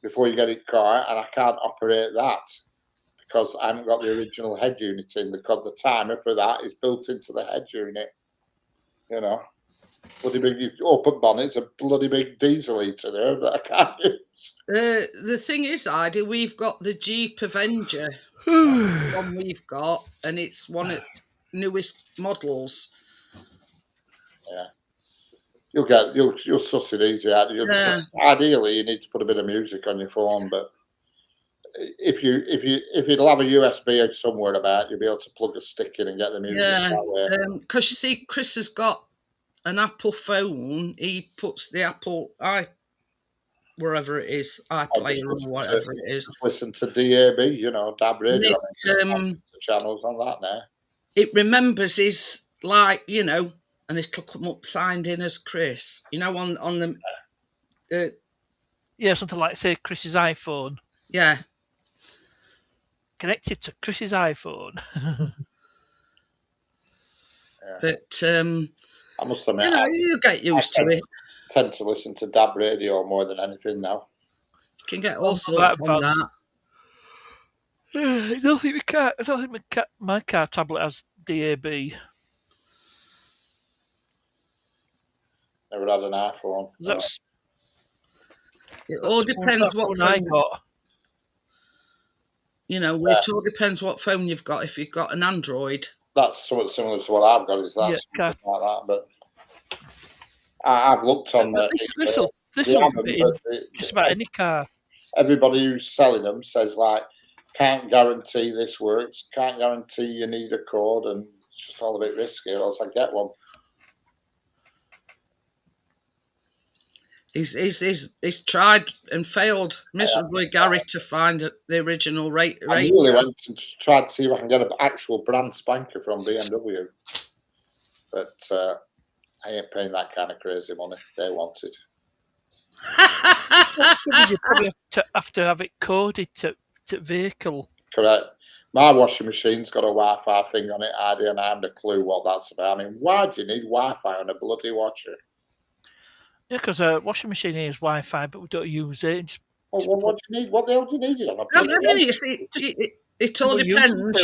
before you get it car, and I can't operate that because I haven't got the original head unit in. The timer for that is built into the head unit. You know, bloody big, you open bonnet, it's a bloody big diesel heater there that I can't use. The thing is, Ida, we've got the Jeep Avenger, one we've got, and it's one of the newest models. Yeah. You'll suss it easy out. Ideally, you need to put a bit of music on your phone, but if it'll have a USB somewhere about, you'll be able to plug a stick in and get the music that way. Because you see, Chris has got an Apple phone. He puts the Apple wherever it is, iPlayer or whatever it is. Just listen to DAB, DAB radio. Channels on that now. It remembers his, and it'll come up signed in as Chris. On the yeah, something like, say, Chris's iPhone. Yeah. Connected to Chris's iPhone. But I must admit, you get used to it. I tend to listen to DAB radio more than anything now. You can get all sorts on that. I don't think my car tablet has DAB. Never had an iPhone. It all depends what phone I got. It all depends what phone you've got. If you've got an Android, that's somewhat similar to what I've got. Is that something like that? But I've looked on this will be just about any car. Everybody who's selling them says can't guarantee this works, can't guarantee you need a code, and it's just all a bit risky. Or else I get one. He's tried and failed miserably, Gary, to find the original rate. I really went and tried to see if I can get an actual brand spanker from BMW, but I ain't paying that kind of crazy money. They want it. You probably have to have it coded to vehicle. Correct. My washing machine's got a Wi-Fi thing on it, and I haven't a clue what that's about. I mean, why do you need Wi-Fi on a bloody washer? Yeah, because a washing machine is Wi-Fi, but we don't use it. What do you need? What the hell do you need it on? You see, it all depends.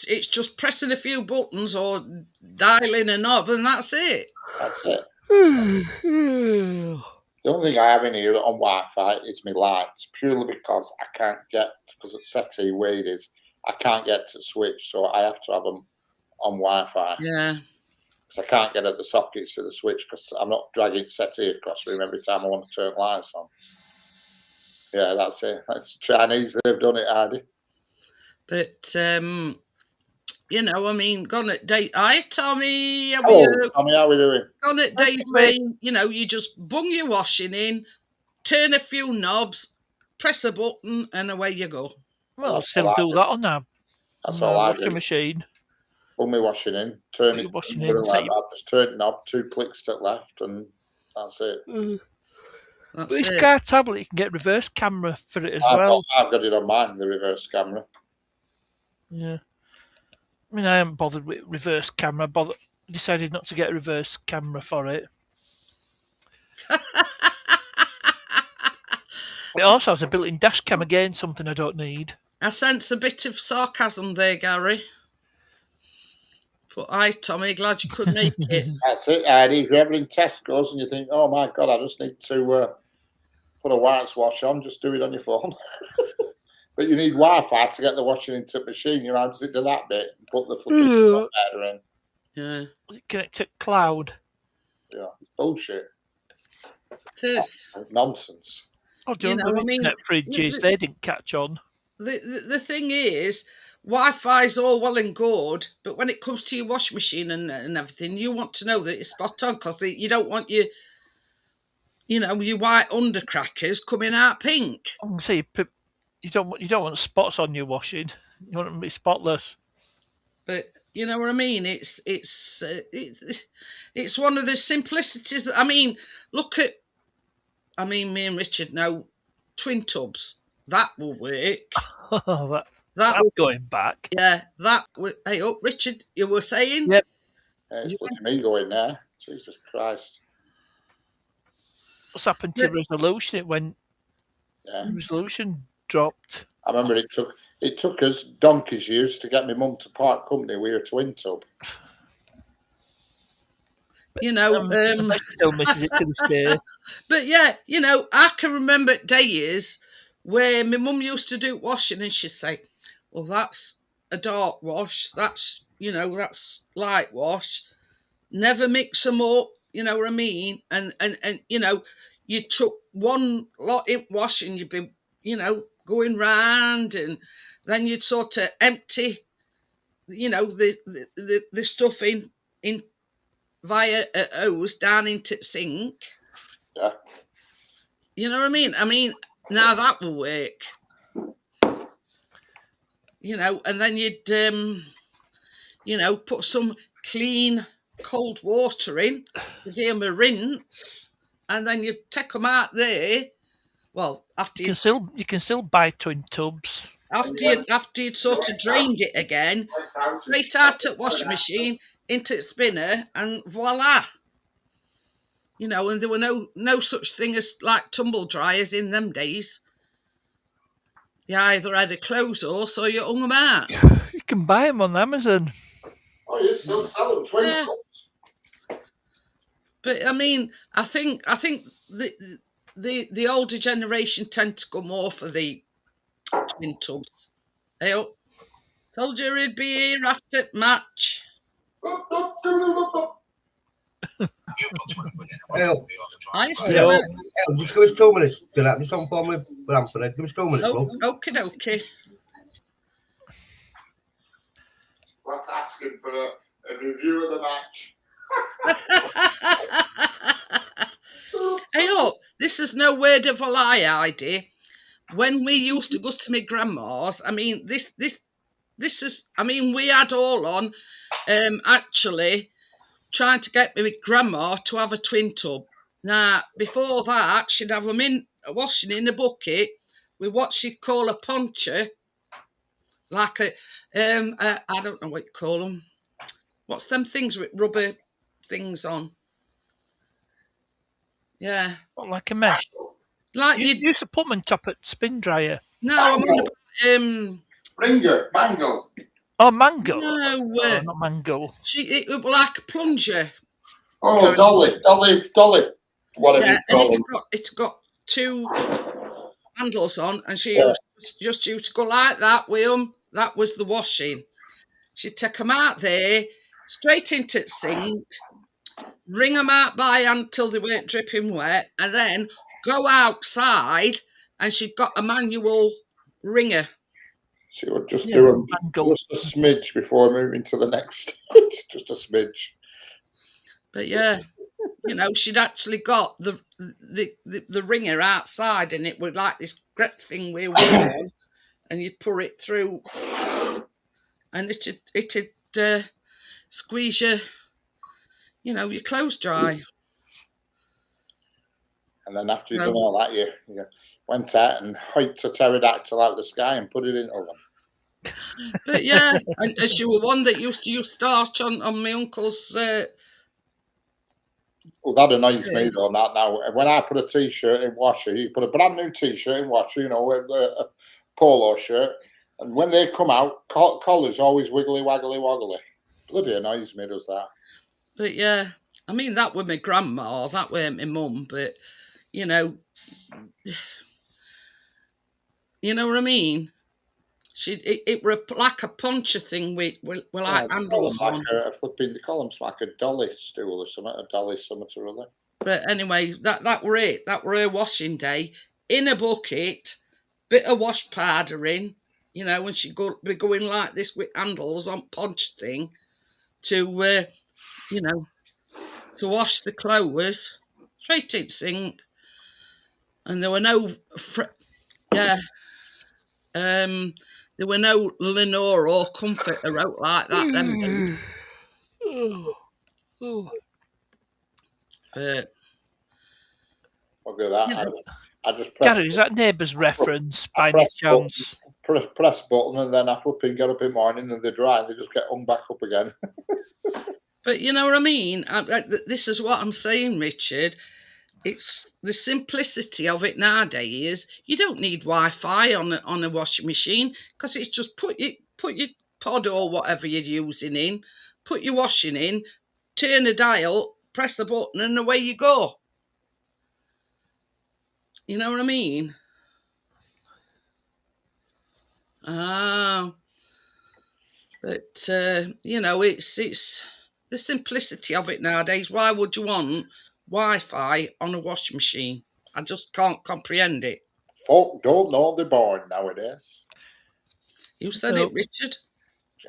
It's just pressing a few buttons or dialing a knob, and that's it. That's it. The only thing I have in here on Wi-Fi is my lights, purely because I can't get, because it's SETI where it is, I can't get to switch, so I have to have them on Wi-Fi. Yeah. Because I can't get at the sockets to the switch because I'm not dragging SETI across room every time I want to turn lights on. Yeah, that's it. That's Chinese. They've done it, Hardy. But, gone at days. Hi, Tommy. Hello, Tommy. How are we doing? Gone at days where, you just bung your washing in, turn a few knobs, press a button, and away you go. Well, I'll still do that on now. That's all I do. Washing machine. Bung my washing in, turn it. Washing in, just turn the knob, 2 clicks to the left, and that's it. But this car tablet, you can get reverse camera for it as well. I've got it on mine, the reverse camera. Yeah. I mean, I haven't bothered with reverse camera. Decided not to get a reverse camera for it. It also has a built-in dash cam, again, something I don't need. I sense a bit of sarcasm there, Gary. But hi, Tommy, glad you could make it. That's it, Eddie. If you're ever in Tesco's and you think, oh my God, I just need to put a white wash on, just do it on your phone. But you need Wi-Fi to get the washing into the machine. You know, just do that bit and put the fucking in. Yeah. Connect to cloud. Yeah. bullshit. It is. Nonsense. Oh, do you remember internet fridges? They didn't catch on. The thing is, Wi-Fi's all well and good, but when it comes to your washing machine and everything, you want to know that it's spot on, because you don't want your white undercrackers coming out pink. I'm gonna say you don't want spots on your washing. You want them to be spotless. But you know what I mean. It's one of the simplicities. I mean, look at. I mean, me and Richard know twin tubs. That will work. That's going back. Yeah, that would. Hey, up, Richard, you were saying? Yep. Yeah, it's bloody me going there. Jesus Christ. What's happened to resolution? It went. Yeah. Resolution dropped. I remember it took us donkey's years to get my mum to part company with a twin tub. You know, I still misses it to this day. But yeah, I can remember days where my mum used to do washing, and she'd say, "Well, that's a dark wash. That's that's light wash. Never mix them up." You know what I mean? And you took one lot in wash, and you'd be going round, and then you'd sort of empty the stuff in via a hose down into the sink. Yeah. You know what I mean? I mean, now that will work. And then you'd put some clean cold water in, give them a rinse, and then you take them out there. Well, after you can still buy twin tubs. After you'd sort of drained it again, straight out at washing machine, into the spinner, and voila. And there were no such thing as like tumble dryers in them days. You either had a clothes horse or you hung them out. You can buy them on Amazon. Oh, you still sell them twin tubs. But I mean, I think the older generation tend to go more for the twin tubs. Hey, told you he'd be here after match. Just give us 2 minutes. Do that. Just on phone with Anthony. Give us 2 minutes, love. Okay. What's asking for a review of the match? Hey, this is no word of a lie idea. When we used to go to my grandma's, I mean, this is, I mean, we had all on actually trying to get my grandma to have a twin tub. Now, before that, she'd have them washing in a bucket with what she'd call a poncho, like I don't know what you call them. What's them things with rubber things on? Yeah. What, like a mesh? Like you used to put them on top at spin dryer. No, I'm on about Ringer, mangle. Oh, mango. No, not mango. It was like a plunger. Oh, dolly. Whatever you call them. It's got 2 handles on, and she just used to go like that with them. That was the washing. She'd take them out there, straight into the sink, wring them out by hand till they weren't dripping wet, and then go outside, and she'd got a manual wringer. She would just do them just a smidge before moving to the next. Just a smidge. But yeah, she'd actually got the wringer outside, and it was like this great thing with a wheel on, and you'd pour it through, and it'd squeeze your clothes dry. And then after you've done all that, you went out and hiked a pterodactyl out of the sky and put it in oven. But yeah, and she was one that used to use starch on my uncle's. Well, that annoys me though. Not now. When I put a t-shirt in washer, you put a brand new t-shirt in washer, a polo shirt, and when they come out, collar's always wiggly, waggly, woggly. Bloody annoys me, does that? But yeah, I mean that was my grandma, that was my mum, but you know what I mean. It were like a poncho thing with like handles on. They call them like a dolly stool or something, a dolly something or other. But anyway, that were it. That were her washing day. In a bucket, bit of wash powder in, when she be going like this with handles on podge thing to, to wash the clothes straight in sink. And there were no, there were no Lenore or Comforter out like that them days. But Look at that. I just press. Gary, is that Neighbours reference by any press chance? Press button and then I flipping get up in the morning and they dry and they just get hung back up again. But you know what I mean? This is what I'm saying, Richard. It's the simplicity of it nowadays. You don't need Wi-Fi on a washing machine because it's just put your pod or whatever you're using in, put your washing in, turn a dial, press the button, and away you go. You know what I mean? But it's the simplicity of it nowadays. Why would you want Wi-Fi on a washing machine? I just can't comprehend it. Folk don't know they're born nowadays. You said it, Richard.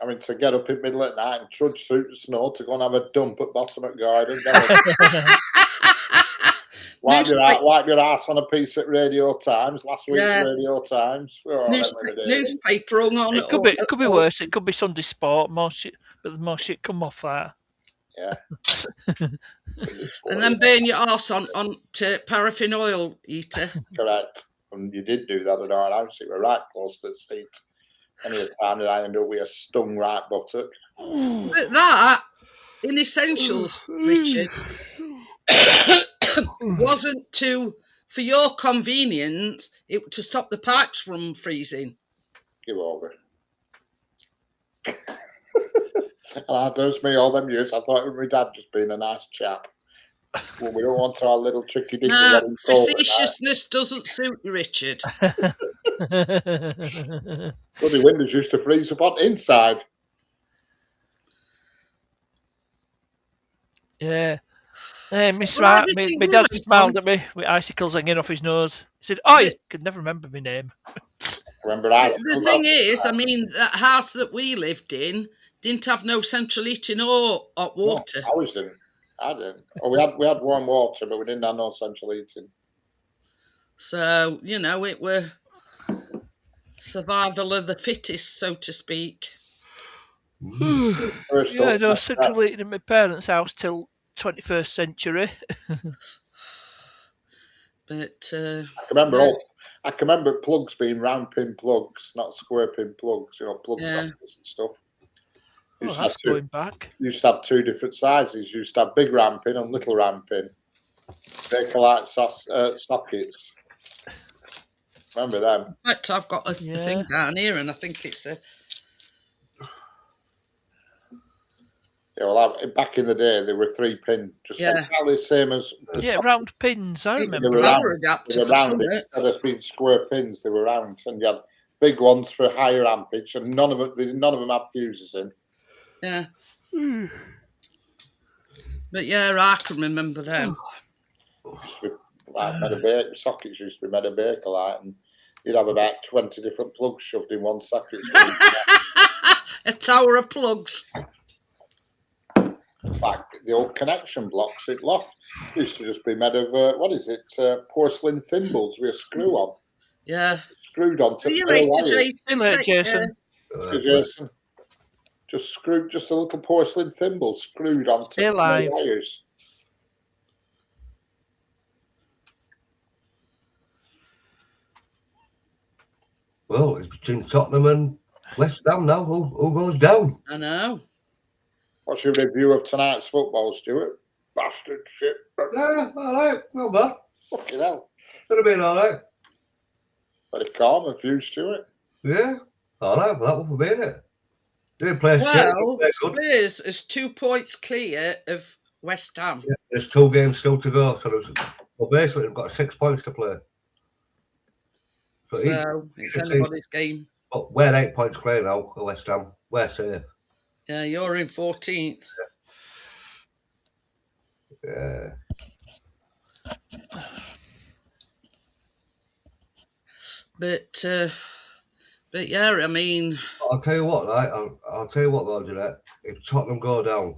I mean, to get up in the middle of the night and trudge through the snow to go and have a dump at bottom of garden. Wipe your ass on a piece at Radio Times, last week's Radio Times. Newspaper hung on. It could be worse. It could be Sunday Sport, more shit, but more shit come off that. Yeah. And then burn your arse on to paraffin oil heater. Correct. And you did do that at our house. It were right close to the seat. Any time that I ended up with a stung right buttock. But that, in essentials, Richard, wasn't for your convenience, it to stop the pipes from freezing. Give over. And there's me all them years. I thought it was my dad just being a nice chap. Well, we don't want our little tricky dicky. Nah, facetiousness doesn't suit you, Richard. Bloody windows used to freeze up on the inside. Yeah. Hey, my dad smiled at me with icicles hanging off his nose. He said, "I could never remember my name." The thing is, I mean, that house that we lived in didn't have no central heating or hot water. No, ours didn't. I didn't. Oh, we had warm water, but we didn't have no central heating. So, it were survival of the fittest, so to speak. No central heating in my parents' house till 21st century. But I can remember plugs being round pin plugs, not square pin plugs. Plug sockets and stuff. That's going back. You used to have two different sizes. You used to have big round pin and little round pin. Bakelite sockets. Remember them? In fact, I've got a thing down here, and I think it's a. Yeah, well, back in the day, there were 3 pin, just exactly the same as. Round pins. I remember. They were round. Instead of being square pins, they were round, and you had big ones for higher ampage, and none of them had fuses in. Yeah. But I can remember them. Sockets used to be made of Bakelite, and you'd have about 20 different plugs shoved in one socket. A tower of plugs. It's like the old connection blocks at Loft. It used to just be made of, porcelain thimbles with a screw on. Yeah. Screwed on. See you later, Jason. Jason. Just a little porcelain thimble screwed onto the wires. Well, it's between Tottenham and West Ham now. Who goes down? I know. What's your review of tonight's football, Stuart? Bastard shit. Yeah, all right. Not bad. Fucking hell. Could have been all right. Very calm and few, Stuart. Yeah, all right. Well, that would have been it. Spurs is 2 points clear of West Ham. Yeah, there's 2 games still to go. So basically, they've got 6 points to play. So it's anybody's game. But we're 8 points clear now of West Ham. We're safe. Yeah, you're in 14th. Yeah. But yeah, I mean, I'll tell you what, right? I'll tell you what, though, Jeanette. If Tottenham go down,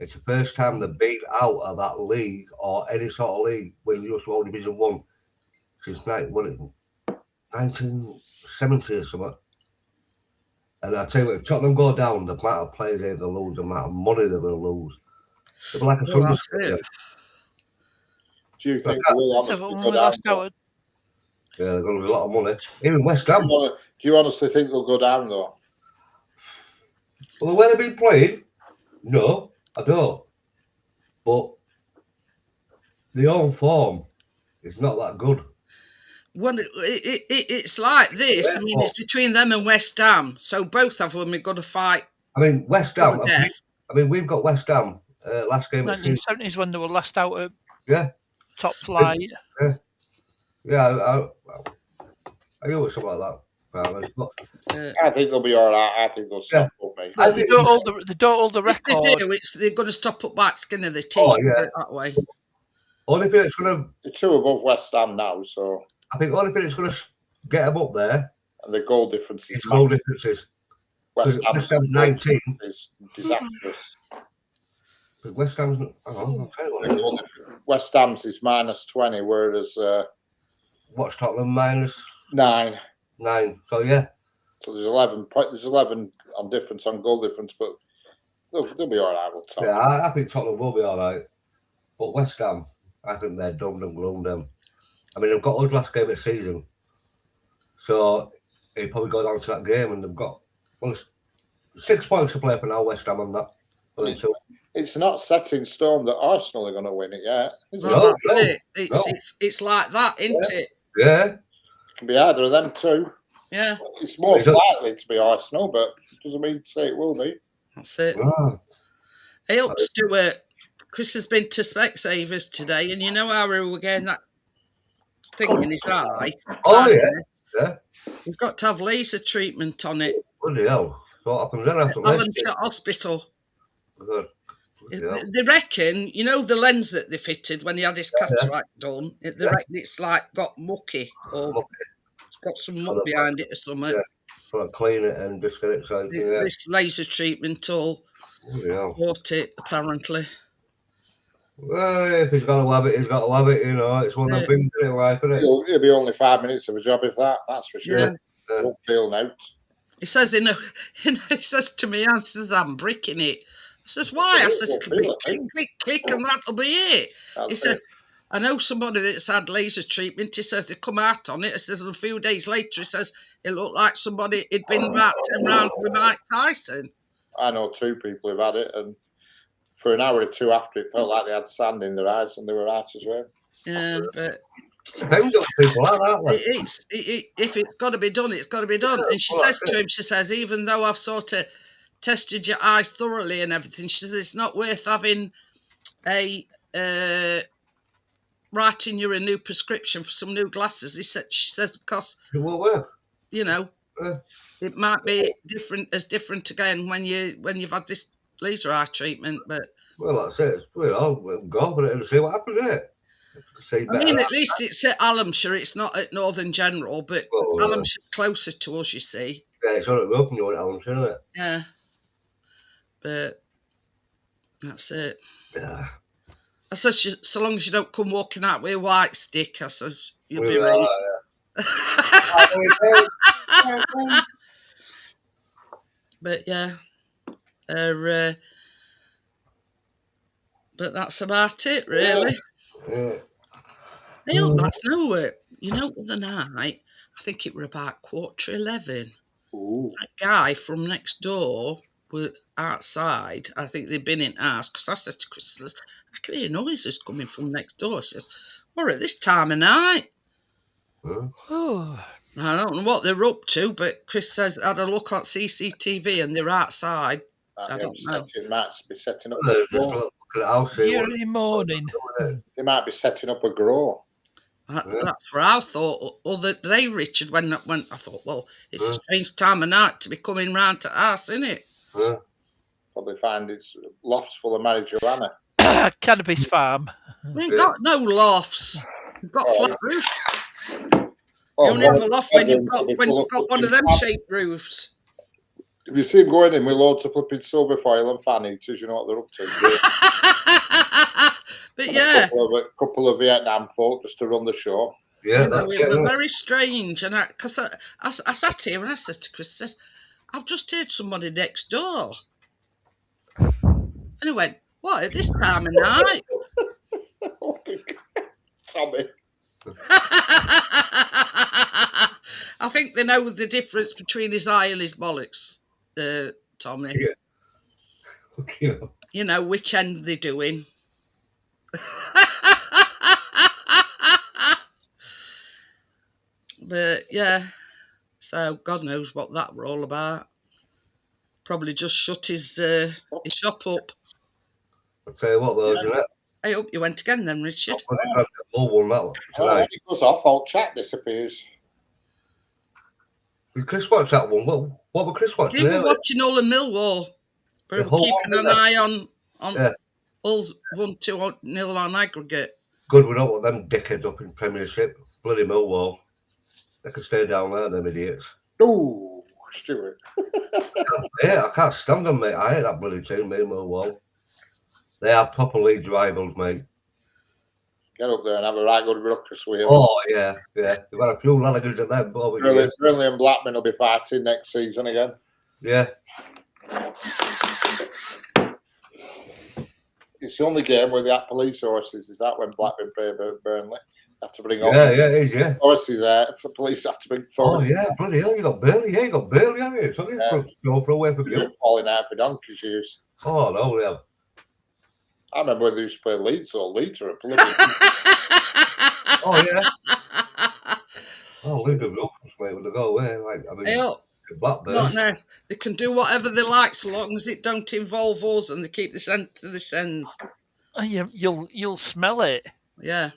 it's the first time they've been out of that league or any sort of league when you just won Division 1 since 1970 or something. And I tell you what, if Tottenham go down, the amount of players they're going to lose, the amount of money they're going to lose. It'll be like a well, Sunday that's school. it. Do you think they will So honestly when go we down? last out, Yeah, they're going to lose a lot of money. Even West Ham. Do you honestly think they'll go down though? Well, the way they've been playing, no, I don't. But the own form is not that good. When it's like this, I mean, it's between them and West Ham, so both of them are going to fight. I mean, West Ham. Yeah. I mean, we've got West Ham last game of the season. 1970s when they were last out at Yeah, top flight. yeah. I know it's something like that. But I think they'll be all right. I think they'll stop up me. They don't hold the If record. they do, they're going to stop up back skin of the teeth. Oh, yeah. Put it that way. only thing that's going to, They're 2 above West Ham now, so I think, only thing that's going to get them up there and the goal difference is is goal massive. differences. West West Ham's 19. is disastrous. But West Ham's, I'll tell you what it is. West Ham's is -20, whereas What's Tottenham -9? 9. So yeah. So there's 11. There's 11 on difference on goal difference, but they'll be all right. We'll talk. Yeah, I think Tottenham will be all right. But West Ham, I think they're doomed and gloom them. I mean, they've got us last game of the season. So he'll probably go down to that game and they've got 6 points to play for now, West Ham and that. It's not set in stone that Arsenal are going to win it yet, is it? Well, that's it. It's like that, isn't it? Yeah. It can be either of them two. Yeah. It's most likely to be Arsenal, but it doesn't mean to say it will be. That's it. Ah. Hey, up, Stuart. Chris has been to Specsavers today, and you know how we were getting that thing in his eye? Oh, yeah. He's got to have laser treatment on it. Bloody hell. What happens then after Allenshire Hospital. Good. They reckon, you know, the lens that they fitted when he had his cataract done, they reckon it's like got mucky or got some muck behind it or something. Yeah. So I clean it and just get it so This laser treatment will sort it, apparently. Well, if he's got to have it, he's got to have it, you know. It's one of the things in life, isn't it? It'll be only 5 minutes of a job, if that's for sure. Yeah. Won't feel out. He says, he says to me, I says, I'm bricking it. I says, why? I says, click, and that'll be it. He says, I know somebody that's had laser treatment. He says, they come out on it. He says, a few days later, he says, it looked like somebody had been about 10 rounds with Mike Tyson. I know 2 people who've had it, and for an hour or 2 after, it felt like they had sand in their eyes, and they were out as well. Yeah, but people like that. If it's got to be done, it's got to be done. And she says to him, she says, even though I've sort of tested your eyes thoroughly and everything, she says it's not worth having a writing you a new prescription for some new glasses. She says, because it won't work. You know, it might be different again when you've had this laser eye treatment. But well, that's it. We'll go for it and see what happens, isn't it? I mean, at least it's at Allenshire. It's not at Northern General, but Allenshire's closer to us, you see. Yeah, it's all right. You want Allenshire, isn't it? Yeah. But that's it. Yeah. I says, so long as you don't come walking out with a white stick, I says, you'll be ready. But yeah. But that's about it, really. Yeah. Hey, look, that's nowhere. You know, the night, I think it were about 11:15. Ooh. That guy from next door were outside. I think they'd been in house, because I said to Chris, I can hear noises coming from next door. He says, we're at this time of night. Oh. I don't know what they're up to, but Chris says I had a look at CCTV and they're outside. I don't know. Might be setting up Early morning. They might be setting up a grow. That's what I thought. Other day, Richard, when I thought, well, it's a strange time of night to be coming round to us, isn't it? Probably find it's lofts full of marijuana. Cannabis farm. We ain't got no lofts. We've got flat roofs. You only have a loft when you've bedrooms got will be full of one of flipping them fan- shaped roofs. If you see them going in with loads of flipping silver foil and fan heaters, you know what they're up to. But And yeah, a couple of Vietnam folk just to run the show. Yeah, you know, that's it it. was isn't it? very strange. And because I sat here and I said to Chris, says, I've just heard somebody next door. And he went, what, at this time of night? Tommy. I think they know the difference between his eye and his bollocks, Tommy. Yeah. Okay. You know, which end they're doing. But yeah, so God knows what that were all about. Probably just shut his shop up. I'll tell you what, though, Jeanette. I hope you went again then, Richard. I'll put it on the whole one that When tonight. it goes off, all chat disappears. Did Chris watch that one? What were Chris watching? We were watching all of Millwall. We The were whole keeping one, an eye on Yeah. Hull's 1-2-0 on aggregate. Good, we don't want them dickheads up in Premiership. Bloody Millwall. They can stay down there, them idiots. Ooh, Stuart. Yeah, I can't stand them, mate. I hate that bloody team, me, Millwall. They are proper league rivals, mate. Get up there and have a right good ruckus with him. Oh, yeah. We've had a few lanigans at them over the years. Burnley and Blackburn will be fighting next season again. Yeah. It's the only game where they have police horses. Is that when Blackburn play Burnley? They have to bring Yeah, it is, yeah. horses out. The police have to bring Oh, horses. yeah, bloody hell, you got Burnley, haven't you? So Yeah. go for away from You're you. falling out for donkey's years. Oh, no, yeah. I remember when they used to play Leeds or Leeds or a bloody. Oh, yeah. Oh, leave the roof, mate, when they go away. Like, I mean, Hey up, Blackburn. not nice. They can do whatever they like so long as it don't involve us and they keep this end to this end. Oh, you'll smell it. Yeah.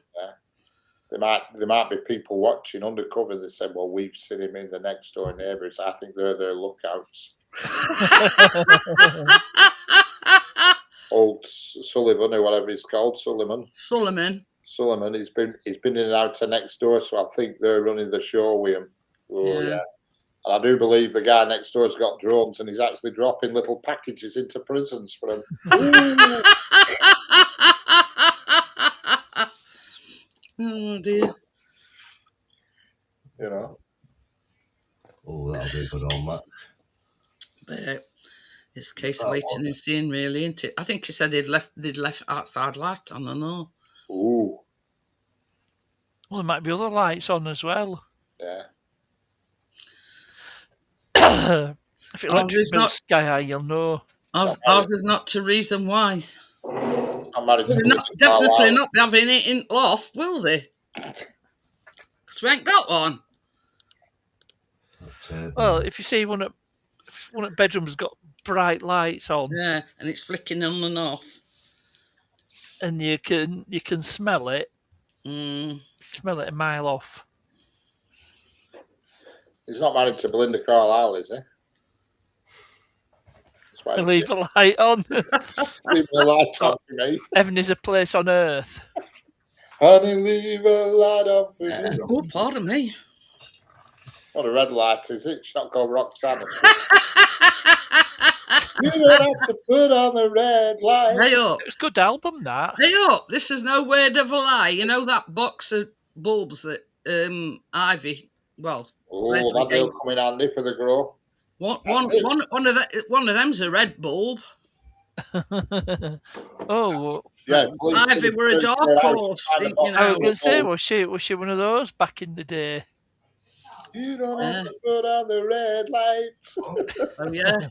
There might be people watching undercover that said, well, we've seen him in the next door neighbours. I think they're their lookouts. Old Sullivan or whatever he's called, Sullivan, he's been in and out to next door, so I think they're running the show with him. Oh, yeah. And I do believe the guy next door's got drones and he's actually dropping little packages into prisons for him. Oh dear. You know. Oh, that'll be a good old match. But it's a case of waiting and seeing, really, isn't it? I think he said they'd left outside light on, I don't know. Ooh. Well, there might be other lights on as well. Yeah. If it looks not sky high, you'll know. Ours is not to reason why. I'm married to They're definitely not having it in loft, will they? Because we ain't got one. Well, if you see one at bedroom's got bright lights on, yeah, and it's flicking on and off, and you can smell it. Smell it a mile off. He's not married to Belinda Carlisle, is he? Leave a light on. Leave a light on for me. Heaven is a place on earth. Honey, leave a light on for me. Oh, pardon me. It's not a red light, is it? It's not called Roxanne. You don't have to put on the red light. Hey up. It's a good album, that. Hey up. This is no word of a lie. You know that box of bulbs that Ivy, well... Oh, that will come in handy for the grow. One of them's a red bulb. Oh, yeah. Ivy were a dark horse, didn't you know? I was going to say, was she one of those back in the day? You don't have to put on the red lights. Oh yeah.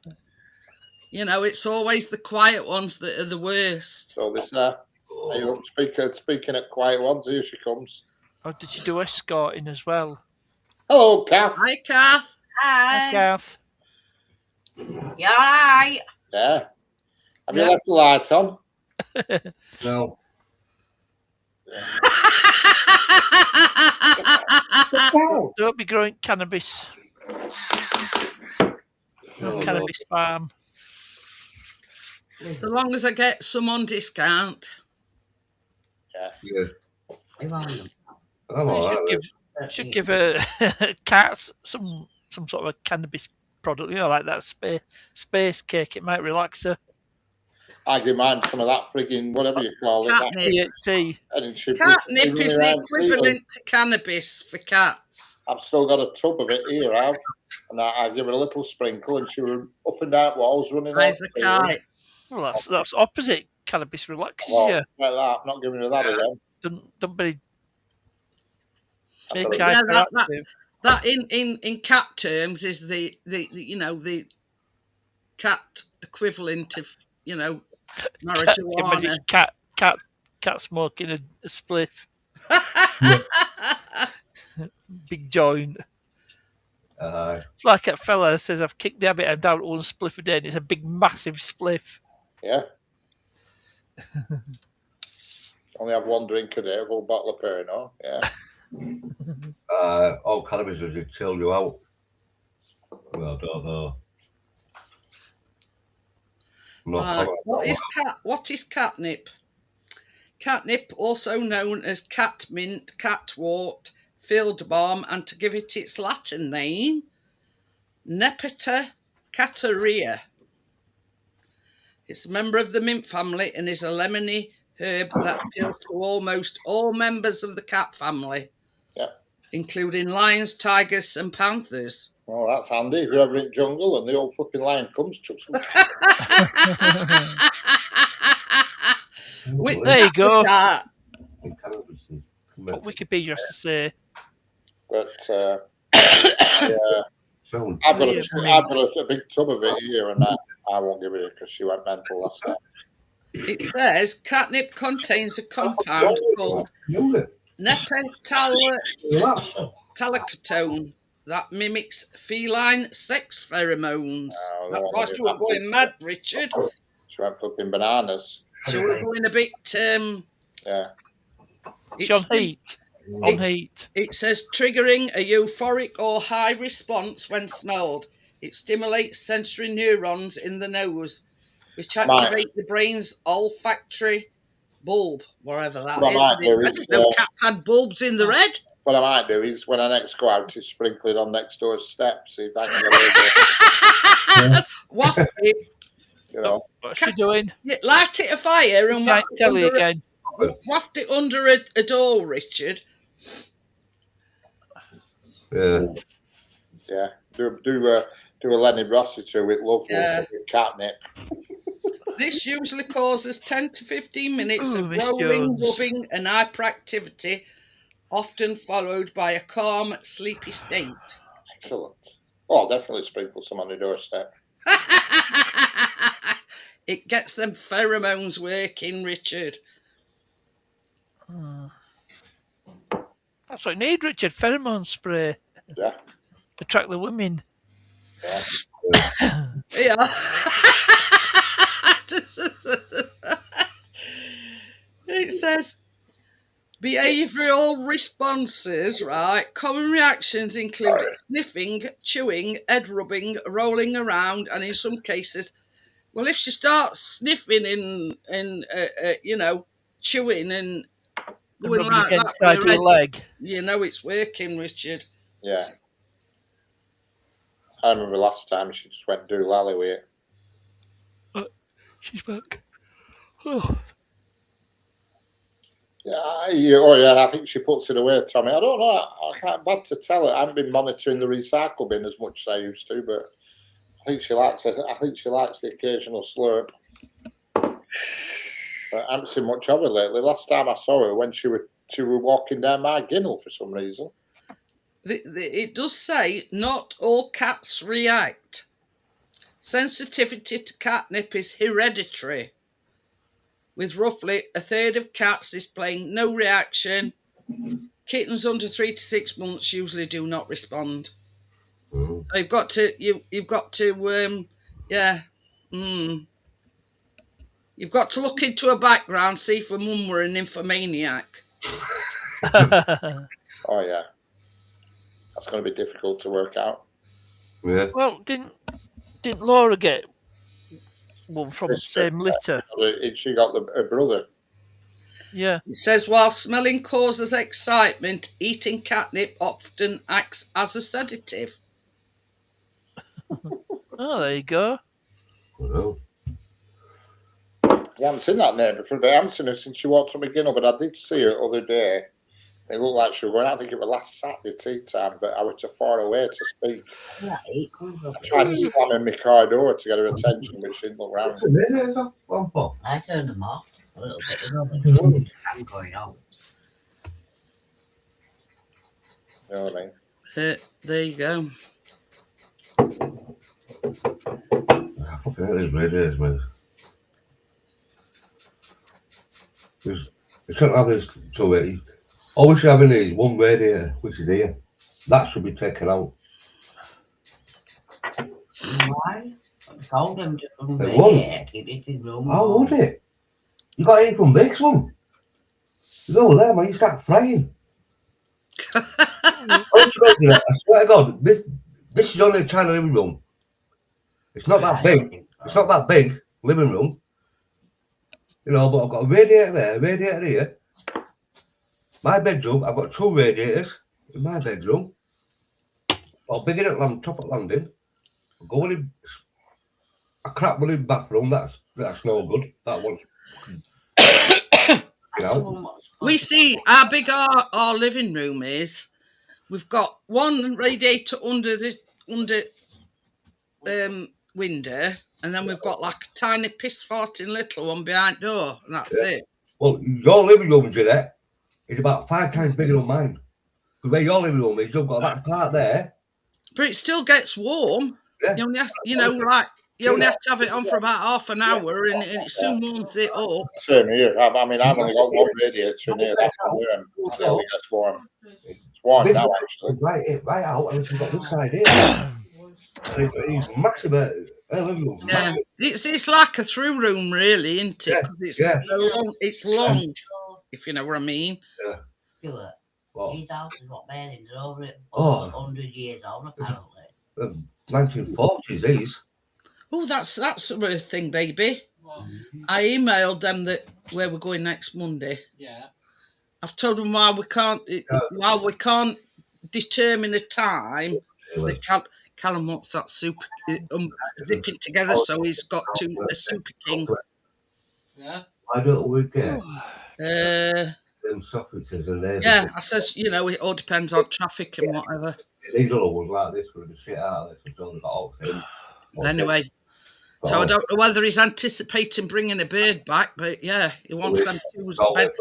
You know, it's always the quiet ones that are the worst. So this speaking of quiet ones, here she comes. Oh, did she do escorting as well? Hello, Kath. Hi, Kath. Hi, Kath. You all right? Yeah. Have you left the lights on? No. Don't be growing cannabis. No cannabis farm. So long as I get some on discount. Yeah. I'm all right. Should give cats some sort of a cannabis product, like that space cake. It might relax her. I give mine some of that frigging whatever you call it. Catnip. THC. And Catnip is the equivalent to cannabis for cats. I've still got a tub of it here, and I give her a little sprinkle, and she was up and down walls running out. Eyes a kite. Well, that's opposite. Cannabis relaxes you. Like that. I'm not giving her that again. Don't be. That in cat terms is the the cat equivalent of marijuana. Cat smoking a spliff. Big joint. It's like that fella says, I've kicked the habit, I'm down to one spliff a day, and it's a big, massive spliff. Yeah. Only have one drink a day, a full bottle of Pernod. Yeah. All cannabis will just chill you out. Well, I don't know. What is catnip? Catnip, also known as catmint, catwort, field balm, and to give it its Latin name, Nepeta cataria. It's a member of the mint family and is a lemony herb that appeals to almost all members of the cat family, including lions, tigers, and panthers. Well, that's handy. If you're ever in jungle and the old flipping lion comes, chuck some. There you go. What Wikipedia has to say. But I've got a big tub of it here, and I won't give it because she went mental last night. It says catnip contains a compound called nepetalicatone that mimics feline sex pheromones. That's why she was going mad, Richard. She went flipping bananas. She was going a bit. It's on heat. It says triggering a euphoric or high response when smelled. It stimulates sensory neurons in the nose, which activate the brain's olfactory bulb, wherever that is. I didn't know cats had bulbs in the head. What I might do is when I next go out, is sprinkle it on next door's steps. See if I can get waft it. What's she doing? Light it a fire and waft it under a door, Richard. Yeah. Do a Lenny Rossiter with lovely catnip. This usually causes 10 to 15 minutes of rolling, rubbing, and hyperactivity, often followed by a calm, sleepy state. Excellent. Oh, I'll definitely sprinkle some on the doorstep. It gets them pheromones working, Richard. That's what you need, Richard. Pheromone spray. Yeah. Attract the women. Yeah. Yeah. It says behavioural responses, right? Common reactions include sniffing, chewing, head rubbing, rolling around, and in some cases, well, if she starts sniffing and chewing and going like that inside your leg, it's working, Richard. Yeah. I remember last time she just went doolally with it. She's back. Oh. Yeah, I think she puts it away, Tommy. I don't know. I can't bad to tell her. I haven't been monitoring the recycle bin as much as I used to, but I think she likes it. I think she likes the occasional slurp. But I haven't seen much of her lately. Last time I saw her when she was walking down my ginnel for some reason. It does say not all cats react. Sensitivity to catnip is hereditary, with roughly a third of cats displaying no reaction. Kittens under 3 to 6 months usually do not respond. So you've got to you've got to look into her background, see if her mum were an nymphomaniac. Oh yeah, that's going to be difficult to work out. Yeah. Well, didn't Laura get one from the same litter? She got her brother. Yeah. It says, while smelling causes excitement, eating catnip often acts as a sedative. Oh, there you go. Well, I haven't seen that name before. I haven't seen her since she walked from McGinnell, but I did see her the other day. It looked like she was going. I think it was last Saturday tea time, but I was too far away to speak. I tried slamming my car door to get her attention, but she didn't look round. I turned them off a little bit. There's only I'm going on. You know what I mean? There you go. I fucking hate these radiators, man. You shouldn't have these two radiators. All we should have in is one radiator, which is here. That should be taken out. Why? I told them to come They here, won't. keep it in room. How would it? You got it from this one. You go there, man, you start flying. I swear to God, this is only a tiny living room. It's not that big. It's not that big, living room. You know, but I've got a radiator there, a radiator here. My bedroom, I've got two radiators in my bedroom. Got a big enough top of landing. I go in a crap living bathroom, that's no good. That one's you know. We see how big our living room is. We've got one radiator under the window, and then we've got like a tiny piss farting little one behind door, and that's it. Well, your living room, Jeanette, is about 5 times bigger than mine. Because where your living room is, you've got that part there. But it still gets warm. Yeah. You only have, you only have to have it on for about half an hour, and it soon warms it up. Same here. I mean, I've only got one radiator in here. That one there, and it only gets warm. It's warm This now, one actually. right out, and you've got this side here. It's massive. Living room. Yeah, it's like a through room, really, isn't it? 'Cause it's long, if you know what I mean. Stuart, his house is what Bailey's over it. 100 years old, apparently. 1940s, these. Oh, that's a thing, baby. I emailed them that where we're going next Monday. Yeah. I've told them why we can't determine a time that Callum wants that super zipping together, so he's got a Super King. Yeah. Why don't we get them Socrates and they? Yeah, I says, it all depends on traffic and whatever. These other ones like this were the shit out of this until they got all in. Anyway, so I don't know whether he's anticipating bringing a bird back, but yeah, he wants them two beds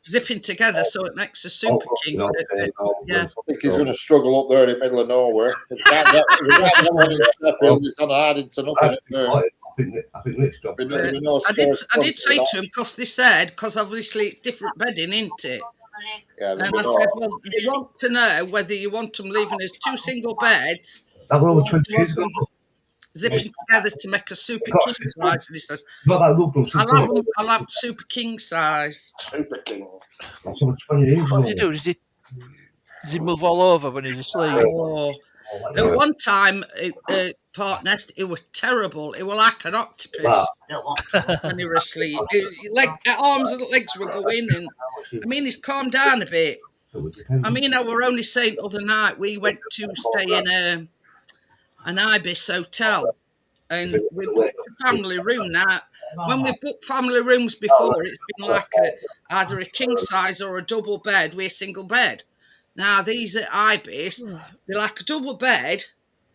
zipping together so it makes a Super King. Yeah. I think he's going to struggle up there in the middle of nowhere. If he can't get one in Sheffield, he's on hiding to nothing up there. I think next job. I did say to him, because obviously it's different bedding, isn't it? Yeah, and I said, well, they want to know whether you want them leaving as two single beds. That was over 20 years ago. Zipping together to make a Super King size. And he says, I'll have Super King size. Super King. That's over 20 years ago. What does he do? Does he move all over when he's asleep? Oh. At one time, Park Nest, it was terrible. It was like an octopus when he was asleep. Arms and legs were going, and I mean, he's calmed down a bit. I mean, I were only saying the other night we went to stay in an Ibis hotel, and we booked a family room. Now, when we booked family rooms before, it's been like either a king size or a double bed with a single bed. Now, these at Ibis, they're like a double bed,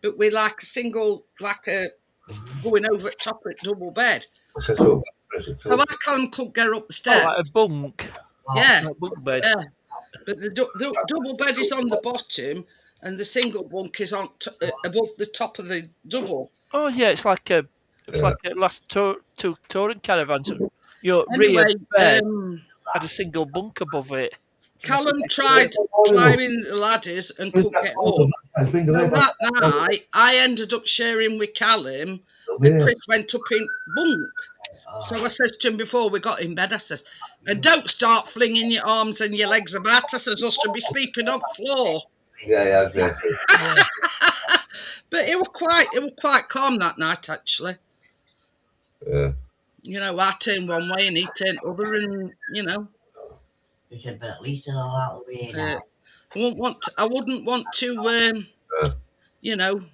but with like a single, going over the top of a double bed. So I couldn't get up the stairs. Like a bunk. Yeah. Like bunk bed. Yeah. But the double bed is on the bottom, and the single bunk is on above the top of the double. Oh yeah, it's like a last two touring caravans. Your anyway, rear bed had a single bunk above it. Callum tried climbing the ladders and couldn't get up. So that night, I ended up sharing with Callum, and Chris went up in bunk. So I says to him before we got in bed, I says, and don't start flinging your arms and your legs about. I says, us should be sleeping on the floor. Yeah. But it was quite calm that night, actually. Yeah. I turned one way and he turned other, and He said, but at least they're all out of the way now. I wouldn't want to, you know,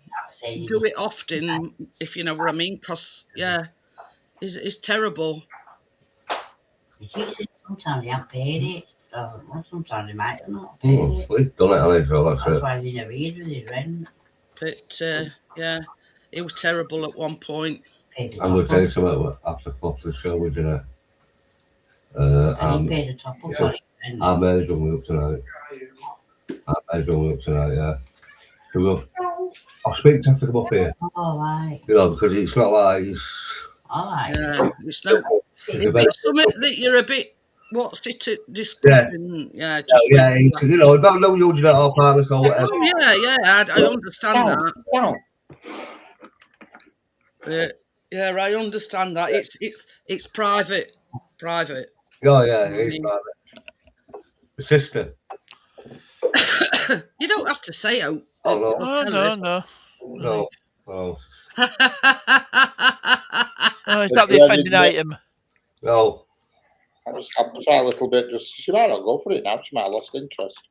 do it often, if you know what I mean, because, yeah, it's terrible. She said sometimes he haven't paid it. So, well, sometimes he might have not paid it. Well, he's done it, hasn't he? So That's why he never read with his rent. But, yeah, it was terrible at one point. I'm going to tell you something after the show we did it. And he paid the top up on it. Our mayor's rung me up tonight. Yeah. So I'll speak to him to come up here. All right. You know, because it's not like he's... All right. Yeah, it's no... If it's something that you're a bit... What's it discussing? Yeah, just... Yeah, you know, about no using at our partners or whatever. Oh, yeah, I understand that. Yeah, I understand that. It's private. Oh, yeah, it's private. The sister. You don't have to say out. No. No. Oh. Is that the offending item? No. I'll try a little bit. She might not go for it now. She might have lost interest.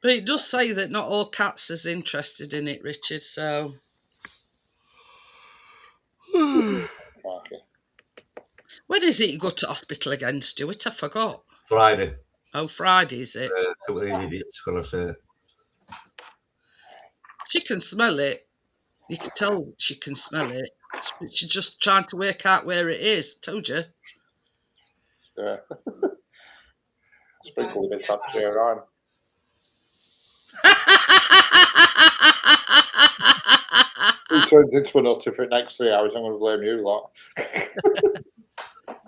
But it does say that not all cats is interested in it, Richard. So. Okay. When is it you go to hospital again, Stuart? I forgot. Friday. Oh, Friday, is it? What the idiot's going to say. She can smell it. You can tell she can smell it. She's just trying to work out where it is. Told you. Sprinkle a bit of cheer on. Who turns into a nutter for the next 3 hours? I'm going to blame you lot.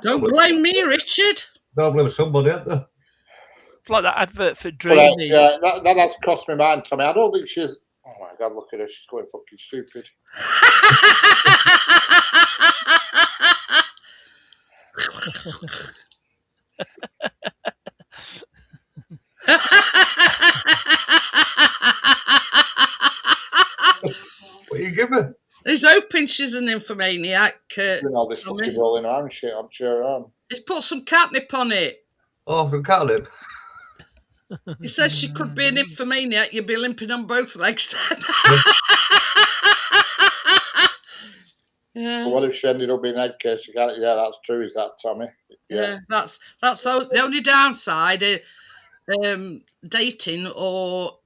Don't blame me, Richard. Don't blame somebody, haven't they? It's like that advert for Dreamy. Yeah, that has crossed my mind, Tommy. I don't think she's... Oh, my God, look at her. She's going fucking stupid. What are you giving? He's hoping she's an infomaniac. Doing all this fucking rolling around shit on cheer on. He's put some catnip on it. Oh, from catnip? He says she could be an infomaniac. You'd be limping on both legs then. Yeah. But what if she ended up being head case? Yeah, that's true. Is that, Tommy? Yeah, that's the only downside. Dating or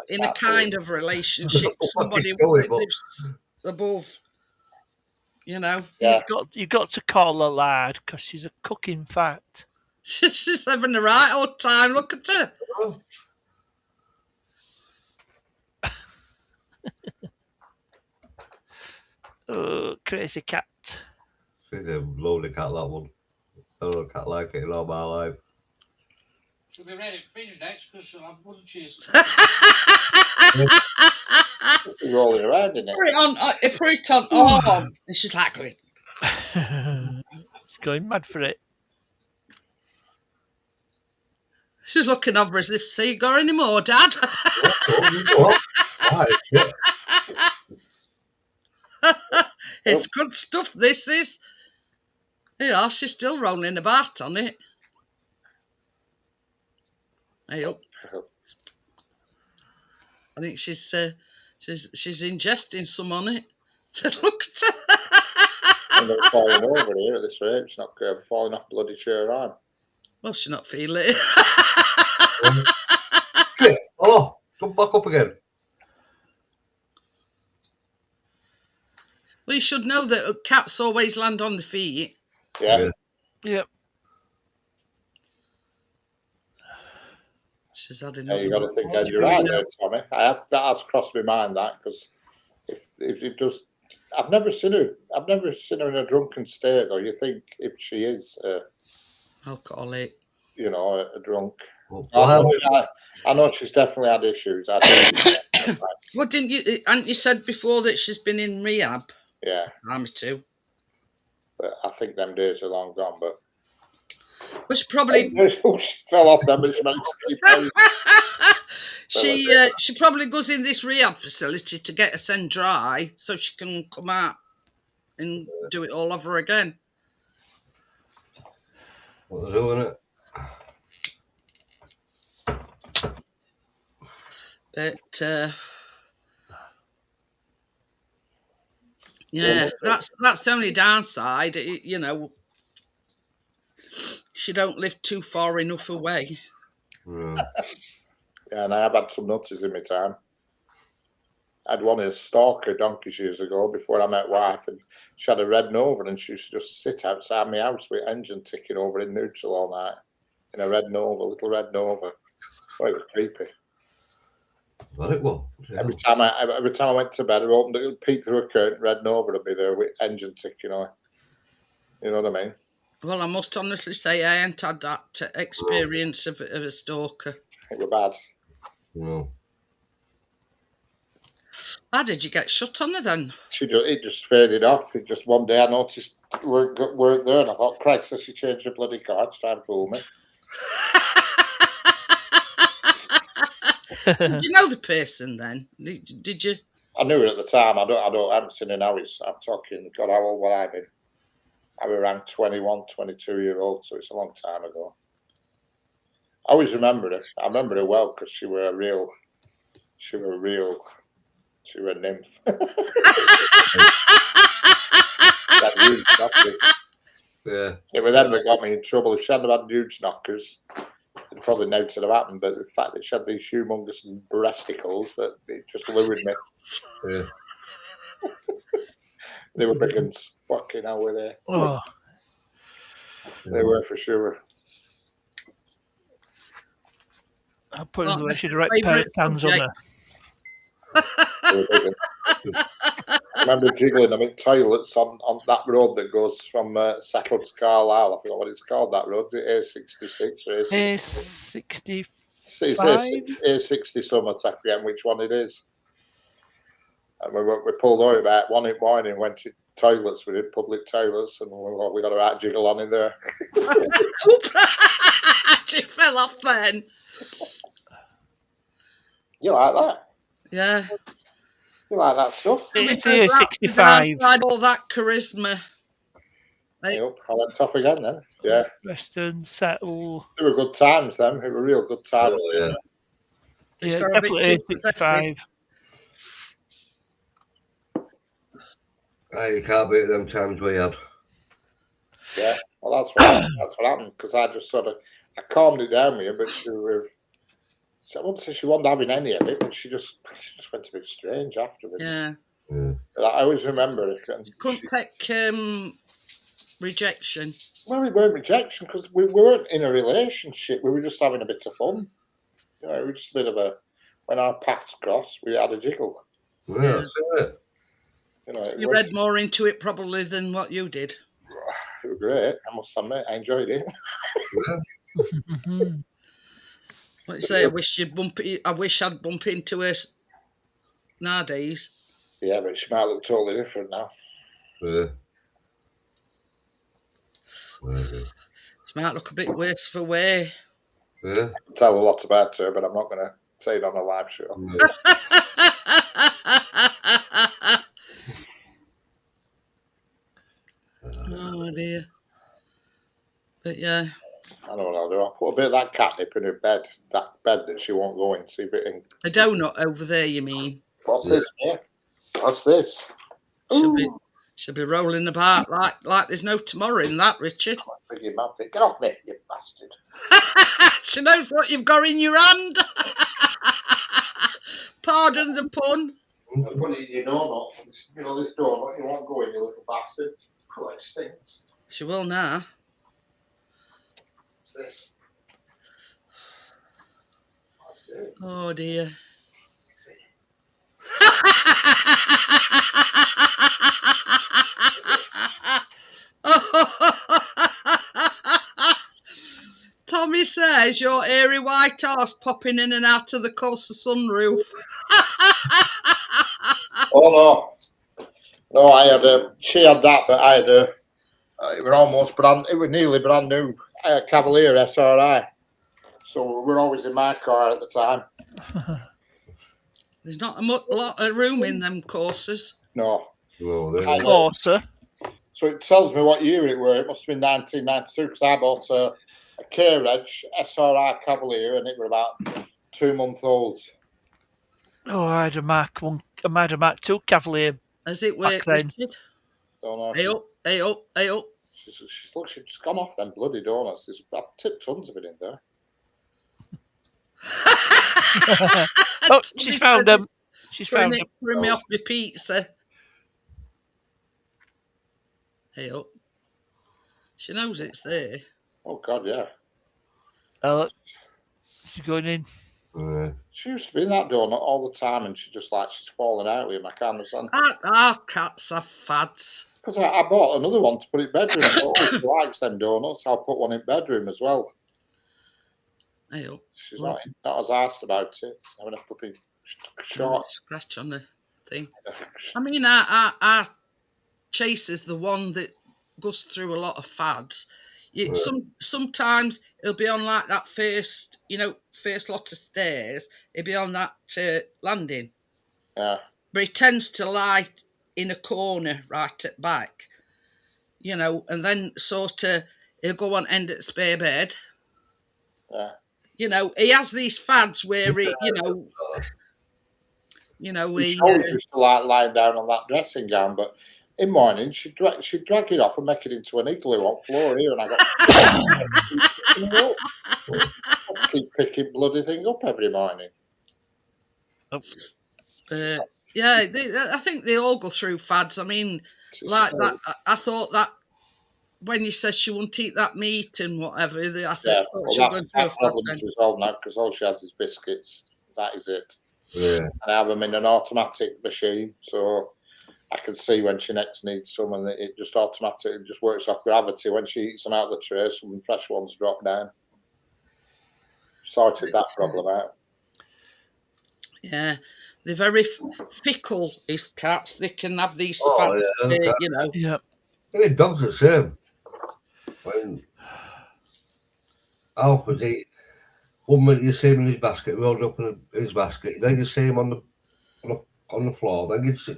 in a kind of relationship, somebody who lives above. You know, you've got to call her lad because she's a cooking fat. She's having the right old time. Look at her. Oh, crazy cat. She's a lonely cat, that one. I don't know a cat like it in all my life. She'll be ready to finish next because she'll have blood cheese. Rolling around in it. Put it on. Oh, and she's like going. It's going mad for it. She's looking over as if, see, you got any more, Dad? It's good stuff, this is. Yeah, she's still rolling about on it. Hey up. I think she's ingesting some on it. Look at her. And they're falling over here at this rate. She's not falling off bloody chair on. Well, she's not feeling it. Oh, come back up again. Well, you should know that cats always land on the feet. Yeah. Yep. She's had enough. You got to think, you're right there, Tommy. That has crossed my mind, that, because if it does, I've never seen her in a drunken state, though. You think if she is, alcoholic, you know, a drunk. Well, I know she's definitely had issues. Well, hadn't you said before that she's been in rehab? Yeah. I'm too. But I think them days are long gone, but... Well, she probably... she fell off them, but she managed to keep she probably goes in this rehab facility to get us end dry so she can come out and do it all over again. What they're doing it? But yeah, that's the only downside. You know, she don't live too far enough away. Yeah, and I have had some nutties in my time. I had one of the stalker donkeys years ago before I met wife, and she had a red Nova, and she used to just sit outside my house with engine ticking over in neutral all night in a red Nova, little red Nova. Oh, it was creepy. Every time I went to bed, I opened it, peeked through a curtain, red Nova would be there with engine ticking on. You know what I mean? Well, I must honestly say I ain't had that experience of a stalker. It was bad. No. How did you get shut on her then? It just faded off. It just one day I noticed weren't there, and I thought, Christ, so she changed her bloody car to try and fool me. Did you know the person then? Did you? I knew her at the time. I haven't seen her now. I'm talking, God, how old would I been? I was around 21, 22-year-old, so it's a long time ago. I always remember her. I remember her well because she were a nymph. Yeah. It was them that got me in trouble. If she hadn't had huge knockers, it probably never would have happened. But the fact that she had these humongous breasticles, that it just lured me. Yeah. They were big ones. Fucking hell, were they? Oh. They were for sure. I'll put in the way she'd the right pair of hands on her. I remember jiggling them in toilets on that road that goes from Settle to Carlisle. I forgot what it's called, that road. Is it A66 or A65? It's A60 something, I forget which one it is. And we pulled over about 1 in the morning, went to toilets, we did public toilets, and we got a right jiggle on in there. She fell off then. You like that? Yeah. You like that stuff? It's the A65. All that charisma. I went off again then. Yeah. Western, Settle. They were good times then. They were real good times. Yeah. Yeah, definitely A65. You can't beat them times we had. Yeah, well, that's what happened, because I just sort of calmed it down with her, but I wouldn't say she wasn't having any of it, but she just went a bit strange afterwards. Yeah. But I always remember it. Couldn't take rejection. Well, it weren't rejection because we weren't in a relationship. We were just having a bit of fun. You know, it was just a bit of when our paths crossed, we had a jiggle. Yeah. You know, you read more into it probably than what you did. It was great. I must admit, I enjoyed it. Like you say, I wish I'd bump into her nowadays. Yeah, but she might look totally different now. Yeah. She might look a bit worse for wear. Yeah. I can tell a lot about her, but I'm not going to say it on a live show. Oh dear. But yeah. I know what I'll do. I'll put a bit of that catnip in her bed, that bed that she won't go in, see if it can... A donut over there, you mean? What's this, mate? What's this? She'll be rolling about like there's no tomorrow in that, Richard. Get off me, you bastard. She knows what you've got in your hand. Pardon the pun. I'll put it in your donut. You know this donut, you won't go in, you little bastard. Oh, it stinks. She will now. What's this? What's this? Oh dear. Tommy says your airy white horse popping in and out of the Corsa sunroof. Oh no, I had she had that, but I had it was nearly brand new Cavalier SRI, so we were always in my car at the time. There's not a lot of room in them Corsas. No. Corsa. So it tells me what year it were. It must have been 1992 because I bought a K-Reg SRI Cavalier and it were about 2 months old. Oh, I had a Mark 2 Cavalier. Has it Back worked, then. Richard? Don't know. Hey up, hey up, hey up. She's gone off them bloody donuts. I've tipped tons of it in there. Oh, she's found them. She's found them. Putting me off my pizza. Hey up. She knows it's there. Oh God, yeah. Oh, she's going in. She used to be in that donut all the time, and she's falling out with him. I can't understand. Our cats have fads. Because I bought another one to put in bedroom. She likes them donuts. I'll put one in bedroom as well. Hey up. She's not as arsed about it. Having a flipping short scratch on the thing. I mean, our Chase is the one that goes through a lot of fads. Sometimes he'll be on like that first lot of stairs. He'll be on that landing. Yeah. But he tends to lie in a corner right at back, and then sort of he'll go on end at the spare bed. Yeah. He has these fads where he, She always used to like lying down on that dressing gown, but in morning she'd drag it off and make it into an igloo on floor here, and I got to keep picking bloody thing up every morning. Yeah, I think they all go through fads. I mean, like that. I thought that when you said she wouldn't eat that meat and whatever, I thought she was going through a fad. Problem's resolved now because all she has is biscuits. That is it. Yeah. And I have them in an automatic machine, so I can see when she next needs some, and it just automatically just works off gravity. When she eats them out of the tray, some fresh ones drop down. Sorted that problem out. Yeah, they're very fickle, these cats. They can have these fads, Yeah. I mean, dogs are the same. When Alfred eat, one minute you see him in his basket, rolled up in his basket, then you see him on the floor, then you see,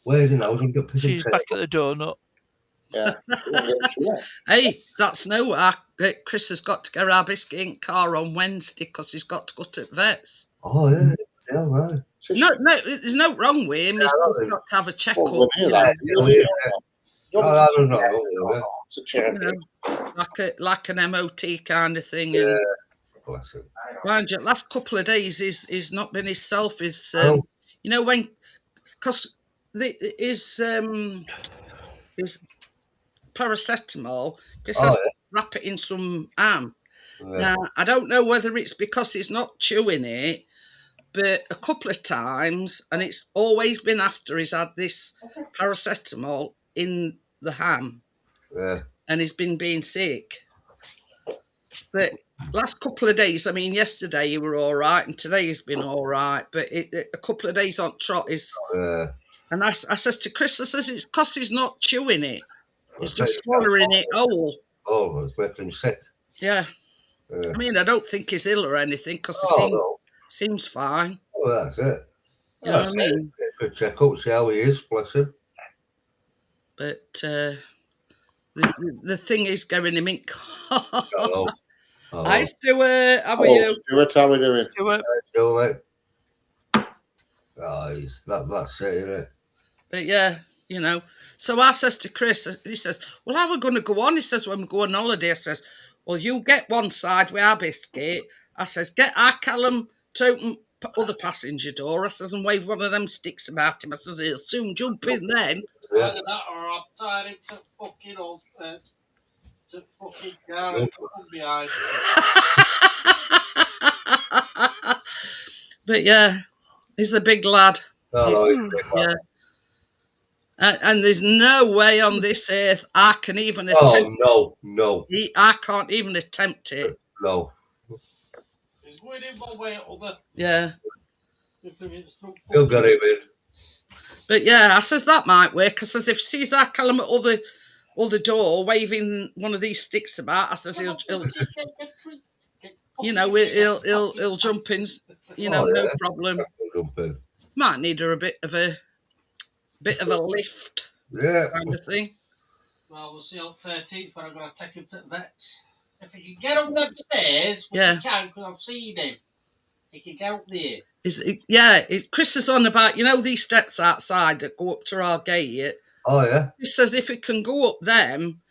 where's he now? She's back at the donut. Yeah. Hey, that's Chris has got to get our biscuit in car on Wednesday because he's got to go to vets. Oh, yeah. Yeah, right. No, there's no wrong with him. He's just got to have a checkup. Like an MOT kind of thing. Yeah. And mind you, last couple of days he's not been himself. Because his paracetamol, Chris has to wrap it in some arm. Now, I don't know whether it's because he's not chewing it, but a couple of times, and it's always been after he's had this paracetamol in the ham. Yeah. And he's been being sick. But last couple of days, I mean, yesterday you were all right, and today he's been all right. But a couple of days on trot is... And I says to Chris, it's because he's not chewing it. He's just swallowing it whole. Oh, it's making him sick. Yeah. I mean, I don't think he's ill or anything because he seems fine. Oh, that's it. You know what I mean? Good check up, see how he is, bless him. But the thing is getting him in. Hello. Hi, Stuart. How are you? Stuart, how are we doing? Stuart. Oh, that's it, isn't it? But yeah, So I says to Chris, he says, well, how are we going to go on? He says, when we go on holiday, I says, well, you get one side with our biscuit. I says, get our Callum to open other passenger door. I says, and wave one of them sticks about him. I says, he'll soon jump in then. Either that or I'm tied him to fucking car and come behind. But yeah, he's a big lad. Yeah. And there's no way on this earth I can even attempt. Oh, no. I can't even attempt it. No. He's going in one way or other. Yeah. He'll get him in. But yeah, I says that might work. I says if he sees our Callum at other door waving one of these sticks about, I says he'll jump in. No problem. Might need her a bit of a lift. Yeah. Kind of thing. Well, we'll see on 13th when I'm going to take him to the vets. If he can get up them stairs, he can, because I've seen him. He can get up there. Chris is on about, these steps outside that go up to our gate. Oh, yeah. He says if he can go up them,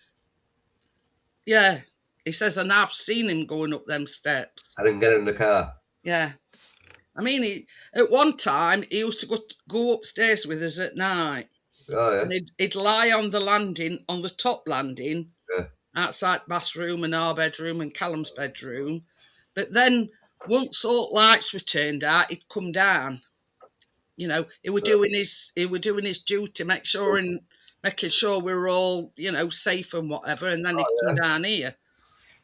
yeah. He says, and I've seen him going up them steps. I didn't get in the car. Yeah. I mean, at one time, he used to go upstairs with us at night. Oh, yeah. And he'd lie on the landing, on the top landing, outside bathroom and our bedroom and Callum's bedroom. But then once all lights were turned out, he'd come down. He were doing his duty, making sure we were all, safe and whatever, and then he'd come down here.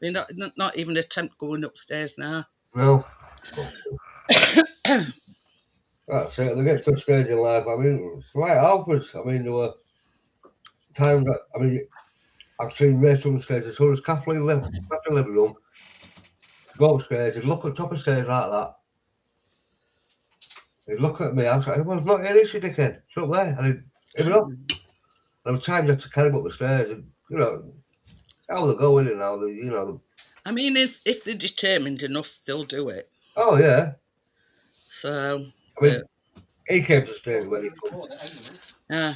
I mean, not even attempt going upstairs now. No. That's it. They get to a stage in life. I mean, it's like Alfred's. I mean, there were times that, I've seen Ray on the stage as soon as Kathleen left the living room, go upstairs, he'd look at the top of the stairs like that. He'd look at me, I was like, well, it's not here, is she, dickhead? It's up there. And he'd up. There were times you had to carry him up the stairs, and, how they go in and how they, I mean, if they're determined enough, they'll do it. Oh, yeah. So, I mean, he came to the stage when he could. Yeah.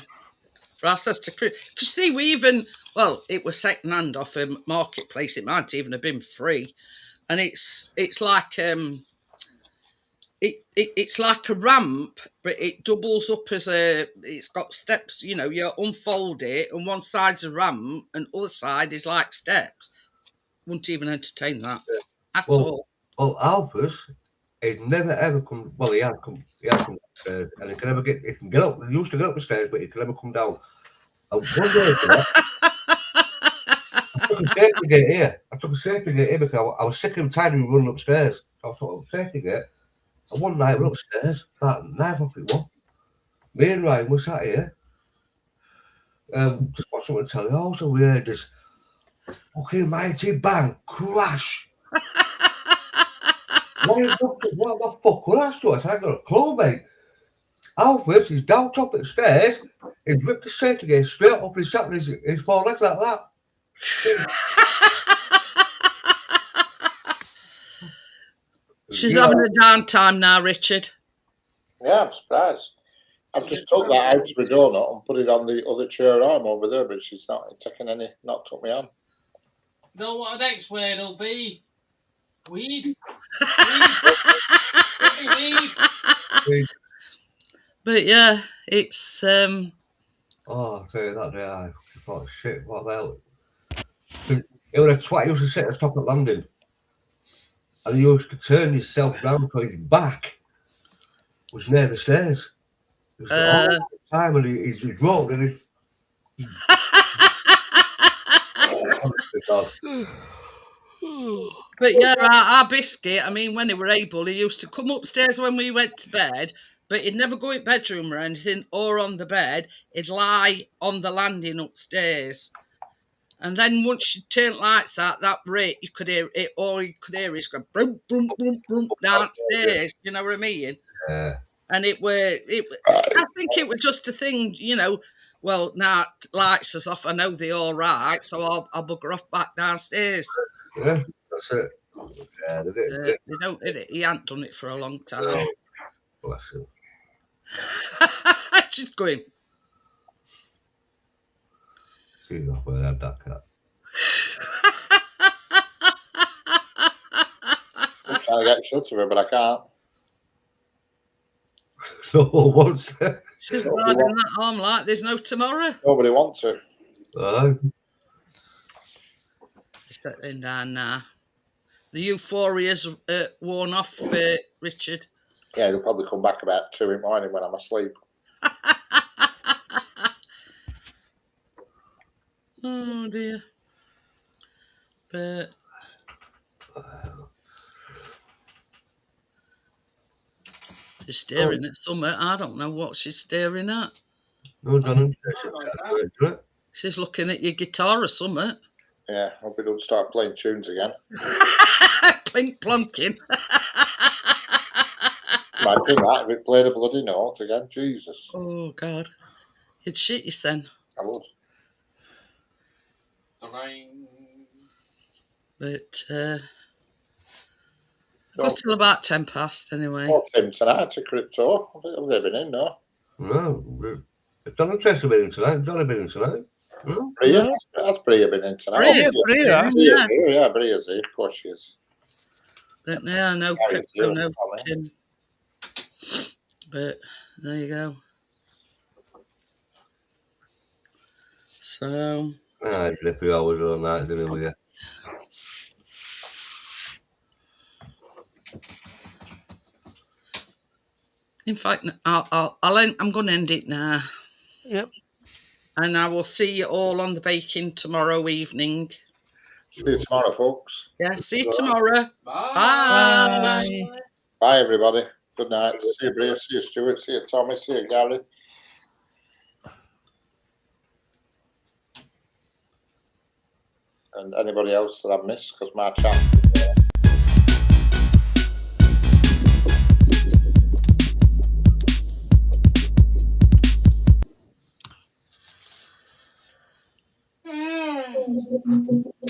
For I says to Chris, because see, it was second hand off a marketplace. It might even have been free, and it's like it's like a ramp, but it doubles up as it's got steps. You unfold it, and one side's a ramp, and other side is like steps. Wouldn't even entertain that at all. Well, Alpers, he'd never ever come. Well, he had come upstairs, and he can get up. He used to get up the stairs, but he could never come down. And one day, I took a safety gate here. Because I was sick and tired of running upstairs. I thought, safety gate. And one night we're upstairs, about 9 o'clock it was. Me and Ryan were sat here. Just got something to tell you. Also, we heard this fucking mighty bang crash. What the fuck was that to us? I got a clue, mate. Alfred, he's down top of the stairs. He's ripped the safety gate straight up. He's sat on his four legs like that. She's having a downtime now, Richard. Yeah, I'm surprised. I've just took that out of my donut and put it on the other chair arm over there, but she's not taking any, not took me on. You know what the next word will be? Weed. Weed. But yeah, it's Oh, I'll tell you that day I thought, shit, what the hell? It was a twat. He used to sit at the top of the landing, and he used to turn himself round so his back was near the stairs. It was all the time, and he's rolled, and But yeah, our biscuit, I mean, when he were able, he used to come upstairs when we went to bed, but he'd never go in bedroom or anything, or on the bed. He'd lie on the landing upstairs. And then once you turn lights out, that rate, you could hear it, all you could hear is go boom, boom, boom, boom downstairs. You know what I mean? Yeah. And I think it was just a thing, well, now lights is off, I know they're all right, so I'll bugger off back downstairs. Yeah, that's it. Yeah, they don't. He hadn't done it for a long time. Bless him. She's going. She's not going to have that cat. I'm trying to get shut of her, but I can't. So what's that? She's riding that arm like there's no tomorrow. Nobody wants her. Settling down now. The euphoria's worn off, Richard. Yeah, he'll probably come back about 2 in the morning when I'm asleep. Oh dear. But she's staring at something. I don't know what she's staring at. She's looking at your guitar or something. Yeah, I hope he don't start playing tunes again. Plink plonking. Imagine that if it played a bloody note again. Jesus. Oh God. You'd shit you then. I would. But Got till about 10 past anyway. Oh, Tim tonight to crypto. Have they been in? No. No. John and Chester been in tonight. Johnny been in tonight. No. Bria? Has Bria been in tonight? Bria's Bria. Bria's here. Yeah, Bria's here. Of course she is. But yeah, no Gary's crypto, here, no probably. Tim. But there you go. So Ah, Drippy always all night, didn't he, with you? in fact, I'm going to end it now. Yep. And I will see you all on the baking tomorrow evening. See you tomorrow, folks. Yeah, see you tomorrow. Bye. Bye. Bye, everybody. Good night. See you, Bria. See you, Stuart. See you, Tommy. See you, Gary. And anybody else that I've missed, because my chat.